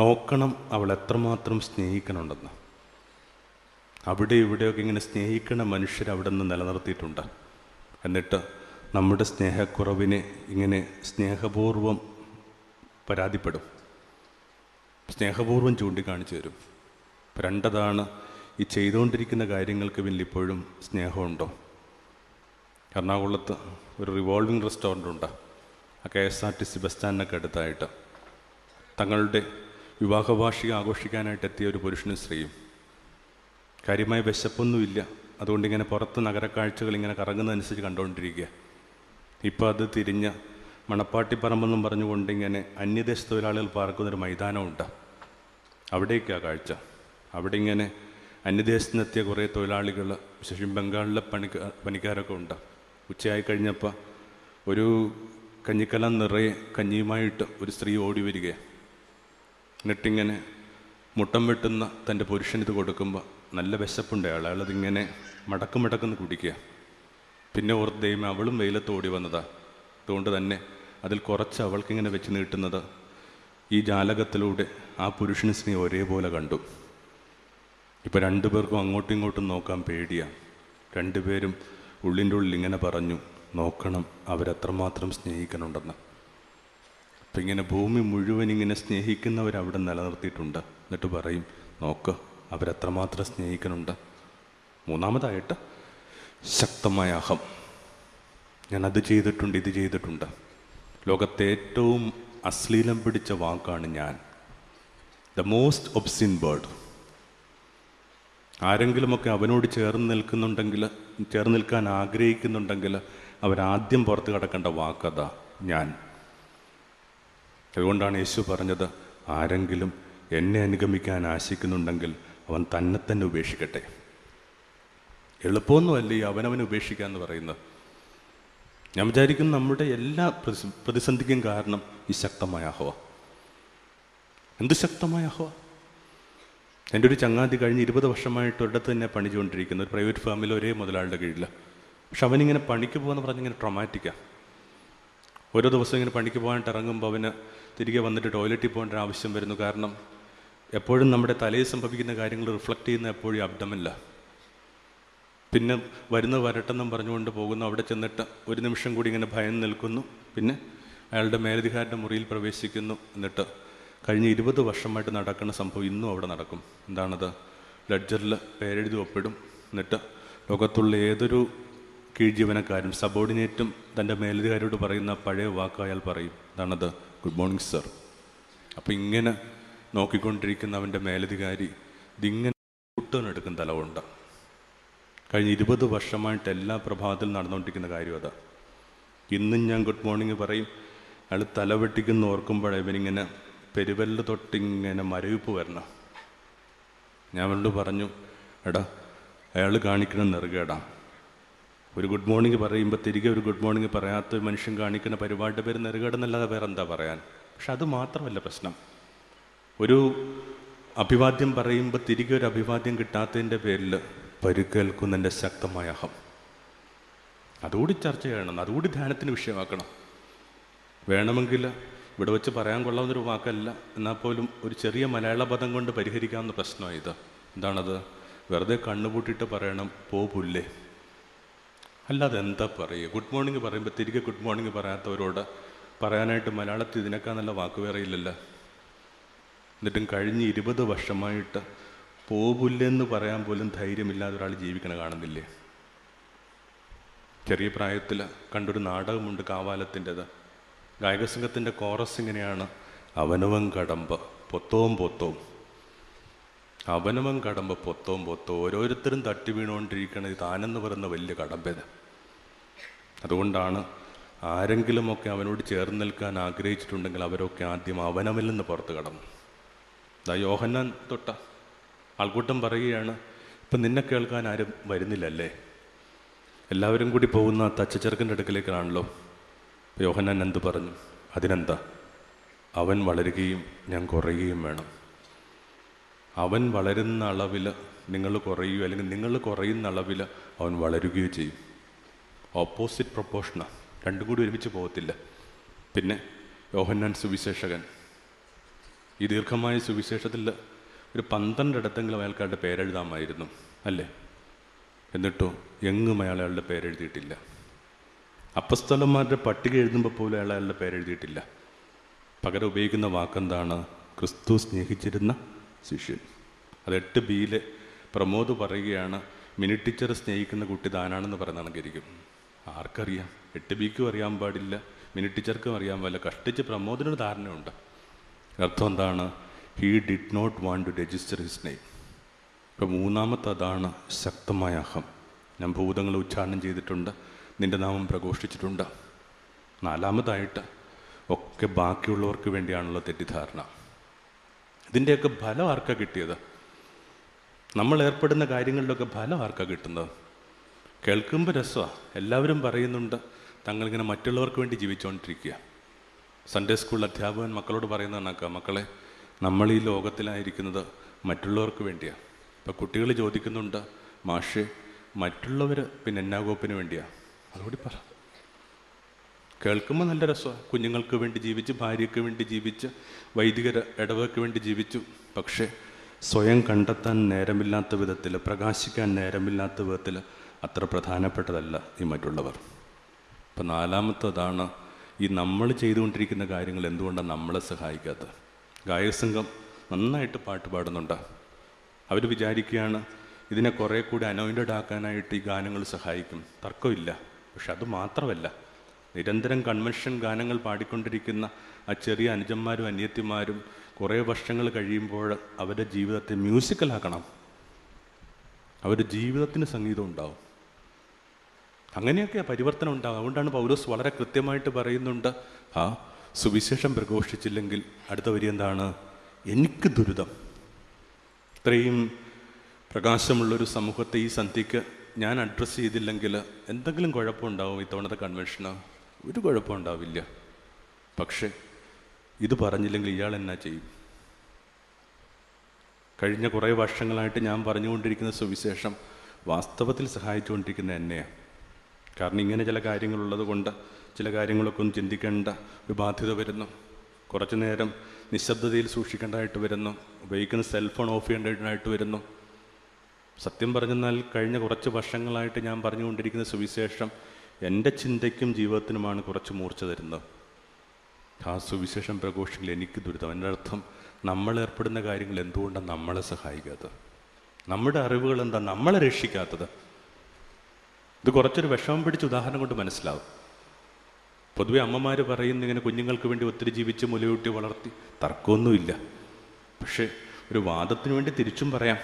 നോക്കണം അവൾ എത്രമാത്രം സ്നേഹിക്കണുണ്ടെന്ന്. അവിടെ ഇവിടെയൊക്കെ ഇങ്ങനെ സ്നേഹിക്കണ മനുഷ്യർ അവിടെ നിന്ന് നിലനിർത്തിയിട്ടുണ്ട്. എന്നിട്ട് നമ്മുടെ സ്നേഹക്കുറവിനെ ഇങ്ങനെ സ്നേഹപൂർവം പരാതിപ്പെടും, സ്നേഹപൂർവം ചൂണ്ടിക്കാണിച്ചു തരും. രണ്ടതാണ്, ഈ ചെയ്തുകൊണ്ടിരിക്കുന്ന കാര്യങ്ങൾക്ക് പിന്നിൽ ഇപ്പോഴും സ്നേഹമുണ്ടോ? എറണാകുളത്ത് ഒരു റിവോൾവിംഗ് റെസ്റ്റോറൻ്റ് ഉണ്ട്. ആ KSRTC ബസ് സ്റ്റാൻഡിനൊക്കെ അടുത്തായിട്ട്. തങ്ങളുടെ വിവാഹവാർഷികം ആഘോഷിക്കാനായിട്ട് എത്തിയ ഒരു പുരുഷനും സ്ത്രീയും. കാര്യമായ വിശപ്പൊന്നുമില്ല, അതുകൊണ്ടിങ്ങനെ പുറത്ത് നഗരക്കാഴ്ചകൾ ഇങ്ങനെ കറങ്ങുന്നതനുസരിച്ച് കണ്ടുകൊണ്ടിരിക്കുക. ഇപ്പോൾ അത് തിരിഞ്ഞ് മണപ്പാട്ടിപ്പറമ്പെന്നും പറഞ്ഞുകൊണ്ടിങ്ങനെ അന്യദേശ തൊഴിലാളികൾ പാർക്കുന്നൊരു മൈതാനമുണ്ട്. അവിടേക്കാണ് കാഴ്ച. അവിടെ ഇങ്ങനെ അന്യദേശത്ത് നിന്നെത്തിയ കുറേ തൊഴിലാളികൾ, വിശേഷം ബംഗാളിലെ പണിക്കാരൊക്കെ ഉണ്ട്. ഉച്ചയായി കഴിഞ്ഞപ്പോൾ ഒരു കഞ്ഞിക്കലം നിറയെ കഞ്ഞിയുമായിട്ട് ഒരു സ്ത്രീ ഓടി വരികയാണ്. എന്നിട്ടിങ്ങനെ മുട്ടം വെട്ടുന്ന തൻ്റെ പുരുഷനിത് കൊടുക്കുമ്പോൾ നല്ല വിശപ്പുണ്ട് അയാളതിങ്ങനെ മടക്കുന്ന് കുടിക്കുക. പിന്നെ ഓർത്ത് ദൈവം, അവളും വെയിലത്ത് ഓടി വന്നതാണ്, അതുകൊണ്ട് തന്നെ അതിൽ കുറച്ച് അവൾക്കിങ്ങനെ വെച്ച് നീട്ടുന്നത് ഈ ജാലകത്തിലൂടെ ആ പുരുഷനും സ്ത്രീ ഒരേപോലെ കണ്ടു. ഇപ്പം രണ്ടുപേർക്കും അങ്ങോട്ടും ഇങ്ങോട്ടും നോക്കാൻ പേടിയാണ്. രണ്ടുപേരും ഉള്ളിൻ്റെ ഉള്ളിൽ ഇങ്ങനെ പറഞ്ഞു, നോക്കണം അവരെത്രമാത്രം സ്നേഹിക്കണുണ്ടെന്ന്. അപ്പം ഇങ്ങനെ ഭൂമി മുഴുവൻ ഇങ്ങനെ സ്നേഹിക്കുന്നവരവിടെ നിലനിർത്തിയിട്ടുണ്ട്. എന്നിട്ട് പറയും, നോക്ക് അവരെത്രമാത്രം സ്നേഹിക്കണുണ്ട്. മൂന്നാമതായിട്ട് ശക്തമായ അഹം. ഞാൻ അത് ചെയ്തിട്ടുണ്ട്, ഇത് ചെയ്തിട്ടുണ്ട്. ലോകത്തെ ഏറ്റവും അശ്ലീലം പിടിച്ച വാക്കാണ് ഞാൻ. The most obscene word. ആരെങ്കിലുമൊക്കെ അവനോട് ചേർന്ന് നിൽക്കാൻ ആഗ്രഹിക്കുന്നുണ്ടെങ്കിൽ അവരാദ്യം പുറത്ത് കടക്കേണ്ട വാക്കതാ, ഞാൻ. അതുകൊണ്ടാണ് യേശു പറഞ്ഞത്, ആരെങ്കിലും എന്നെ അനുഗമിക്കാൻ ആശിക്കുന്നുണ്ടെങ്കിൽ അവൻ തന്നെ ഉപേക്ഷിക്കട്ടെ. എളുപ്പമൊന്നുമല്ല ഈ അവനവനെ ഉപേക്ഷിക്കുക എന്ന് പറയുന്നത്. ഞാൻ വിചാരിക്കുന്നു നമ്മുടെ എല്ലാ പ്രതിസന്ധിക്കും കാരണം ഈ ശക്തമായ അഹവ. എന്ത് ശക്തമായ അഹവ! എൻ്റെ ഒരു ചങ്ങാതി കഴിഞ്ഞ് 20 വർഷമായിട്ട് ഒരിടത്ത് തന്നെ പണിച്ചുകൊണ്ടിരിക്കുന്ന ഒരു പ്രൈവറ്റ് ഫാമിൽ ഒരേ മുതലാളിയുടെ കീഴിൽ. പക്ഷെ അവനിങ്ങനെ പണിക്ക് പോകുമെന്ന് പറഞ്ഞിങ്ങനെ ട്രൊമാറ്റിക്കാണ്. ഓരോ ദിവസം ഇങ്ങനെ പണിക്ക് പോകാനായിട്ട് ഇറങ്ങുമ്പോൾ അവന് തിരികെ വന്നിട്ട് ടോയ്ലറ്റിൽ പോകേണ്ട ആവശ്യം വരുന്നു. കാരണം എപ്പോഴും നമ്മുടെ തലയിൽ സംഭവിക്കുന്ന കാര്യങ്ങൾ റിഫ്ലക്റ്റ് ചെയ്യുന്ന എപ്പോഴും അബ്ഡമല്ല. പിന്നെ വരട്ടെന്നും പറഞ്ഞുകൊണ്ട് പോകുന്നു. അവിടെ ചെന്നിട്ട് ഒരു നിമിഷം കൂടി ഇങ്ങനെ ഭയം നിൽക്കുന്നു. പിന്നെ അയാളുടെ മേലധികാരിയുടെ മുറിയിൽ പ്രവേശിക്കുന്നു. എന്നിട്ട് കഴിഞ്ഞ 20 വർഷമായിട്ട് നടക്കുന്ന സംഭവം ഇന്നും അവിടെ നടക്കും. എന്താണത്? ലെഡ്ജറിൽ പേരെഴുതി ഒപ്പിടും. എന്നിട്ട് ലോകത്തുള്ള ഏതൊരു കീഴ്ജീവനക്കാരും സബോർഡിനേറ്റും തൻ്റെ മേലധികാരിയോട് പറയുന്ന പഴയ വാക്ക് അയാൾ പറയും. എന്താണത്? Good morning sir. അപ്പോൾ ഇങ്ങനെ നോക്കിക്കൊണ്ടിരിക്കുന്ന അവൻ്റെ മേലധികാരി ഇതിങ്ങനെ കൂട്ടുവനെടുക്കും തലകൊണ്ട്. കഴിഞ്ഞ 20 വർഷമായിട്ട് എല്ലാ പ്രഭാതത്തിലും നടന്നുകൊണ്ടിരിക്കുന്ന കാര്യം അതാ. ഇന്നും ഞാൻ ഗുഡ് മോർണിംഗ് പറയും. അയാൾ തലവെട്ടിക്കുന്ന ഓർക്കുമ്പോഴേ ഇവനിങ്ങനെ പെരുവെല്ല് തൊട്ടിങ്ങനെ മരവിപ്പ് വരണം. ഞാൻ അവനോട് പറഞ്ഞു, എടാ അയാൾ കാണിക്കുന്ന നെറുകേടാ. ഒരു ഗുഡ് മോർണിംഗ് പറയുമ്പോൾ തിരികെ ഒരു ഗുഡ് മോർണിംഗ് പറയാത്ത മനുഷ്യൻ കാണിക്കുന്ന പരിപാടിയുടെ പേര് നെറുകേടെന്നല്ലാതെ വേറെ എന്താ പറയാൻ? പക്ഷെ അത് മാത്രമല്ല പ്രശ്നം. ഒരു അഭിവാദ്യം പറയുമ്പോൾ തിരികെ ഒരു അഭിവാദ്യം കിട്ടാത്തതിൻ്റെ പേരിൽ പരുക്കേൽക്കുന്നതിൻ്റെ ശക്തമായ അഹം. അതുകൂടി ചർച്ച ചെയ്യണം, അതുകൂടി ധ്യാനത്തിന് വിഷയമാക്കണം. വേണമെങ്കിൽ ഇവിടെ വെച്ച് പറയാൻ കൊള്ളാവുന്നൊരു വാക്കല്ല, എന്നാൽ പോലും ഒരു ചെറിയ മലയാള പദം കൊണ്ട് പരിഹരിക്കാവുന്ന പ്രശ്നമാണ്. എന്താണത്? വെറുതെ കണ്ണുപൂട്ടിയിട്ട് പറയണം, പോ പുല്ലേ. അല്ലാതെ എന്താ പറയുക? ഗുഡ് മോർണിംഗ് പറയുമ്പോൾ തിരികെ ഗുഡ് മോർണിംഗ് പറയാത്തവരോട് പറയാനായിട്ട് മലയാളത്തിൽ ഇതിനേക്കാൾ നല്ല വാക്ക് വേറെ ഇല്ലല്ലോ. എന്നിട്ടും കഴിഞ്ഞ് 20 വർഷമായിട്ട് പോവില്ലെന്ന് പറയാൻ പോലും ധൈര്യമില്ലാതെ ഒരാൾ ജീവിക്കണ കാണുന്നില്ലേ? ചെറിയ പ്രായത്തിൽ കണ്ടൊരു നാടകമുണ്ട് കാവാലത്തിൻ്റെത്. ഗായകസംഘത്തിൻ്റെ കോറസ് ഇങ്ങനെയാണ്: അവനവൻ കടമ്പ പൊത്തോം പൊത്തോം, അവനവൻ കടമ്പ പൊത്തോം പൊത്തോം. ഓരോരുത്തരും തട്ടി വീണുകൊണ്ടിരിക്കണത് താനെന്ന് പറയുന്ന വലിയ കടമ്പത്. അതുകൊണ്ടാണ് ആരെങ്കിലുമൊക്കെ അവനോട് ചേർന്ന് നിൽക്കാൻ ആഗ്രഹിച്ചിട്ടുണ്ടെങ്കിൽ അവരൊക്കെ ആദ്യം അവനവനിൽ നിന്ന് പുറത്ത് കടന്നു. യോഹന്നാൻ തൊട്ട ആൾക്കൂട്ടം പറയുകയാണ്, ഇപ്പം നിന്നെ കേൾക്കാൻ ആരും വരുന്നില്ലല്ലേ? എല്ലാവരും കൂടി പോകുന്ന തച്ചച്ചെറുക്കൻ്റെ അടുക്കലേക്കാണല്ലോ. യോഹന്നാൻ എന്ത് പറഞ്ഞു? അതിനെന്താ, അവൻ വളരുകയും ഞാൻ കുറയുകയും വേണം. അവൻ വളരുന്ന അളവിൽ നിങ്ങൾ കുറയുകയോ അല്ലെങ്കിൽ നിങ്ങൾ കുറയുന്ന അളവിൽ അവൻ വളരുകയോ ചെയ്യും. ഓപ്പോസിറ്റ് പ്രൊപ്പോർഷനാണ്, രണ്ടും കൂടി ഒരുമിച്ച് പോകത്തില്ല. പിന്നെ യോഹന്നാൻ സുവിശേഷകൻ, ഈ ദീർഘമായ സുവിശേഷത്തിൽ ഒരു 12 ഇടത്തെങ്കിലും അയാൾക്കാരുടെ പേരെഴുതാമായിരുന്നു അല്ലേ? എന്നിട്ടോ എങ്ങും അയാളുടെ പേരെഴുതിയിട്ടില്ല. അപ്പസ്തലന്മാരുടെ പട്ടിക എഴുതുമ്പോൾ പോലും അയാളുടെ പേരെഴുതിയിട്ടില്ല. പകരം ഉപയോഗിക്കുന്ന വാക്കെന്താണ്? ക്രിസ്തു സ്നേഹിച്ചിരുന്ന ശിഷ്യൻ. അത് 8b പ്രമോദ് പറയുകയാണ്, മിനി ടീച്ചർ സ്നേഹിക്കുന്ന കുട്ടി താനാണെന്ന് പറയുന്നതാണെങ്കിരിക്കും. ആർക്കറിയാം? 8bക്കും അറിയാൻ പാടില്ല, മിനി ടീച്ചർക്കും അറിയാൻ പാടില്ല. കഷ്ടിച്ച് പ്രമോദിനൊരു ധാരണയുണ്ട്. അർത്ഥം എന്താണ്? He did not want to register his name. ഇപ്പോൾ മൂന്നാമത്തെ അതാണ് ശക്തമായ അഹം. ഞാൻ ഭൂതങ്ങൾ ഉച്ചാരണം ചെയ്തിട്ടുണ്ട്, നിൻ്റെ നാമം പ്രഘോഷിച്ചിട്ടുണ്ട്. നാലാമതായിട്ട് ഒക്കെ ബാക്കിയുള്ളവർക്ക് വേണ്ടിയാണുള്ള തെറ്റിദ്ധാരണ. ഇതിൻ്റെയൊക്കെ ഫലം ആർക്കാണ് കിട്ടിയത്? നമ്മൾ ഏർപ്പെടുന്ന കാര്യങ്ങളിലൊക്കെ ഫലം ആർക്കാണ് കിട്ടുന്നത്? കേൾക്കുമ്പോൾ രസമാണ്, എല്ലാവരും പറയുന്നുണ്ട് തങ്ങളിങ്ങനെ മറ്റുള്ളവർക്ക് വേണ്ടി ജീവിച്ചുകൊണ്ടിരിക്കുക. സൺഡേ സ്കൂൾ അധ്യാപകൻ മക്കളോട് പറയുന്ന കണക്കാ, മക്കളെ നമ്മൾ ഈ ലോകത്തിലായിരിക്കുന്നത് മറ്റുള്ളവർക്ക് വേണ്ടിയാണ്. ഇപ്പോൾ കുട്ടികൾ ചോദിക്കുന്നുണ്ട്, മാഷേ മറ്റുള്ളവർ പിന്നെ എന്നാ കോപ്പിന് വേണ്ടിയാണ്? അതുകൂടി പറ. കേൾക്കുമ്പോൾ നല്ല രസമാണ്. കുഞ്ഞുങ്ങൾക്ക് വേണ്ടി ജീവിച്ച്, ഭാര്യയ്ക്ക് വേണ്ടി ജീവിച്ച്, വൈദികർ ഇടവയ്ക്ക് വേണ്ടി ജീവിച്ചു. പക്ഷേ സ്വയം കണ്ടെത്താൻ നേരമില്ലാത്ത വിധത്തിൽ, പ്രകാശിക്കാൻ നേരമില്ലാത്ത വിധത്തിൽ അത്ര പ്രധാനപ്പെട്ടതല്ല ഈ മറ്റുള്ളവർ. ഇപ്പം നാലാമത്തതാണ് ഈ നമ്മൾ ചെയ്തുകൊണ്ടിരിക്കുന്ന കാര്യങ്ങൾ എന്തുകൊണ്ടാണ് നമ്മളെ സഹായിക്കാത്തത്? ഗായകസംഘം നന്നായിട്ട് പാട്ട് പാടുന്നുണ്ട്. അവർ വിചാരിക്കുകയാണ് ഇതിനെ കുറേ കൂടി അനോയിൻറ്റഡ് ആക്കാനായിട്ട് ഈ ഗാനങ്ങൾ സഹായിക്കും. തർക്കമില്ല. പക്ഷെ അത് മാത്രമല്ല, നിരന്തരം കൺവെൻഷൻ ഗാനങ്ങൾ പാടിക്കൊണ്ടിരിക്കുന്ന ആ ചെറിയ അനുജന്മാരും അനിയത്തിമാരും കുറേ വർഷങ്ങൾ കഴിയുമ്പോൾ അവരുടെ ജീവിതത്തെ മ്യൂസിക്കലാക്കണം. അവരുടെ ജീവിതത്തിന് സംഗീതം ഉണ്ടാവും. അങ്ങനെയൊക്കെ പരിവർത്തനം ഉണ്ടാകും. അതുകൊണ്ടാണ് പൗലോസ് വളരെ കൃത്യമായിട്ട് പറയുന്നുണ്ട്, ആ സുവിശേഷം പ്രഘോഷിച്ചില്ലെങ്കിൽ അടുത്ത വരി എന്താണ്? എനിക്ക് ദുരിതം. ഇത്രയും പ്രകാശമുള്ളൊരു സമൂഹത്തെ ഈ സന്ധ്യയ്ക്ക് ഞാൻ അഡ്രസ്സ് ചെയ്തില്ലെങ്കിൽ എന്തെങ്കിലും കുഴപ്പമുണ്ടാവും ഇത്തവണത്തെ കൺവെൻഷന്? ഒരു കുഴപ്പമുണ്ടാവില്ല. പക്ഷേ ഇത് പറഞ്ഞില്ലെങ്കിൽ ഇയാൾ എന്നാ ചെയ്യും? കഴിഞ്ഞ കുറേ വർഷങ്ങളായിട്ട് ഞാൻ പറഞ്ഞുകൊണ്ടിരിക്കുന്ന സുവിശേഷം വാസ്തവത്തിൽ സഹായിച്ചുകൊണ്ടിരിക്കുന്ന എന്നെയാണ്. കാരണം ഇങ്ങനെ ചില കാര്യങ്ങളുള്ളത് കൊണ്ട് ചില കാര്യങ്ങളൊക്കെ ഒന്ന് ചിന്തിക്കേണ്ട ഒരു ബാധ്യത വരുന്നു. കുറച്ചു നേരം നിശബ്ദതയിൽ സൂക്ഷിക്കേണ്ടതായിട്ട് വരുന്നു. ഉപയോഗിക്കുന്ന സെൽഫോൺ ഓഫ് ചെയ്യേണ്ടതായിട്ട് വരുന്നു. സത്യം പറഞ്ഞെന്നാൽ കഴിഞ്ഞ കുറച്ച് വർഷങ്ങളായിട്ട് ഞാൻ പറഞ്ഞുകൊണ്ടിരിക്കുന്ന സുവിശേഷം എൻ്റെ ചിന്തയ്ക്കും ജീവിതത്തിനുമാണ് കുറച്ച് മൂർച്ച തരുന്നത്. ആ സുവിശേഷം പ്രഘോഷിക്കൽ എനിക്ക് ദുരിതം. എൻ്റെ അർത്ഥം നമ്മൾ ഏർപ്പെടുന്ന കാര്യങ്ങൾ എന്തുകൊണ്ടാണ് നമ്മളെ സഹായിക്കാത്തത്? നമ്മുടെ അറിവുകൾ എന്താ നമ്മളെ രക്ഷിക്കാത്തത്? ഇത് കുറച്ചൊരു വിഷമം പിടിച്ച ഉദാഹരണം കൊണ്ട് മനസ്സിലാവും. പൊതുവെ അമ്മമാർ പറയുന്ന ഇങ്ങനെ കുഞ്ഞുങ്ങൾക്ക് വേണ്ടി ഒത്തിരി ജീവിച്ച് മുലയൂട്ടി വളർത്തി, തർക്കമൊന്നുമില്ല. പക്ഷേ ഒരു വാദത്തിന് വേണ്ടി തിരിച്ചും പറയാം.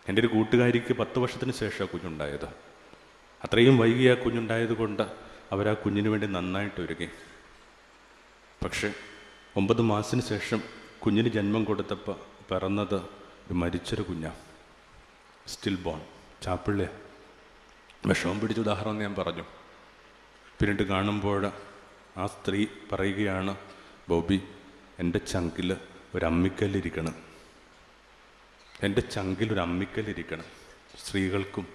എൻ്റെ ഒരു കൂട്ടുകാരിക്ക് 10 വർഷത്തിന് ശേഷമാണ് കുഞ്ഞുണ്ടായത്. അത്രയും വൈകി ആ കുഞ്ഞുണ്ടായത് കൊണ്ട് അവരാ കുഞ്ഞിന് വേണ്ടി നന്നായിട്ട് ഒരുങ്ങി. പക്ഷേ 9 മാസത്തിന് ശേഷം കുഞ്ഞിന് ജന്മം കൊടുത്തപ്പോൾ പിറന്നത് ഒരു മരിച്ചൊരു കുഞ്ഞാണ്. സ്റ്റിൽ ബോൺ, ചാപ്പിള്ളേ. വിഷമം പിടിച്ച ഉദാഹരണം ഞാൻ പറഞ്ഞു. പിന്നീട് കാണുമ്പോൾ ആ സ്ത്രീ പറയുകയാണ്, ബോബി എൻ്റെ ചങ്കിൽ ഒരു അമ്മിക്കല്ലിരിക്കണം, എൻ്റെ ചങ്കിൽ ഒരു അമ്മിക്കല്ലിരിക്കണം. സ്ത്രീകൾക്കും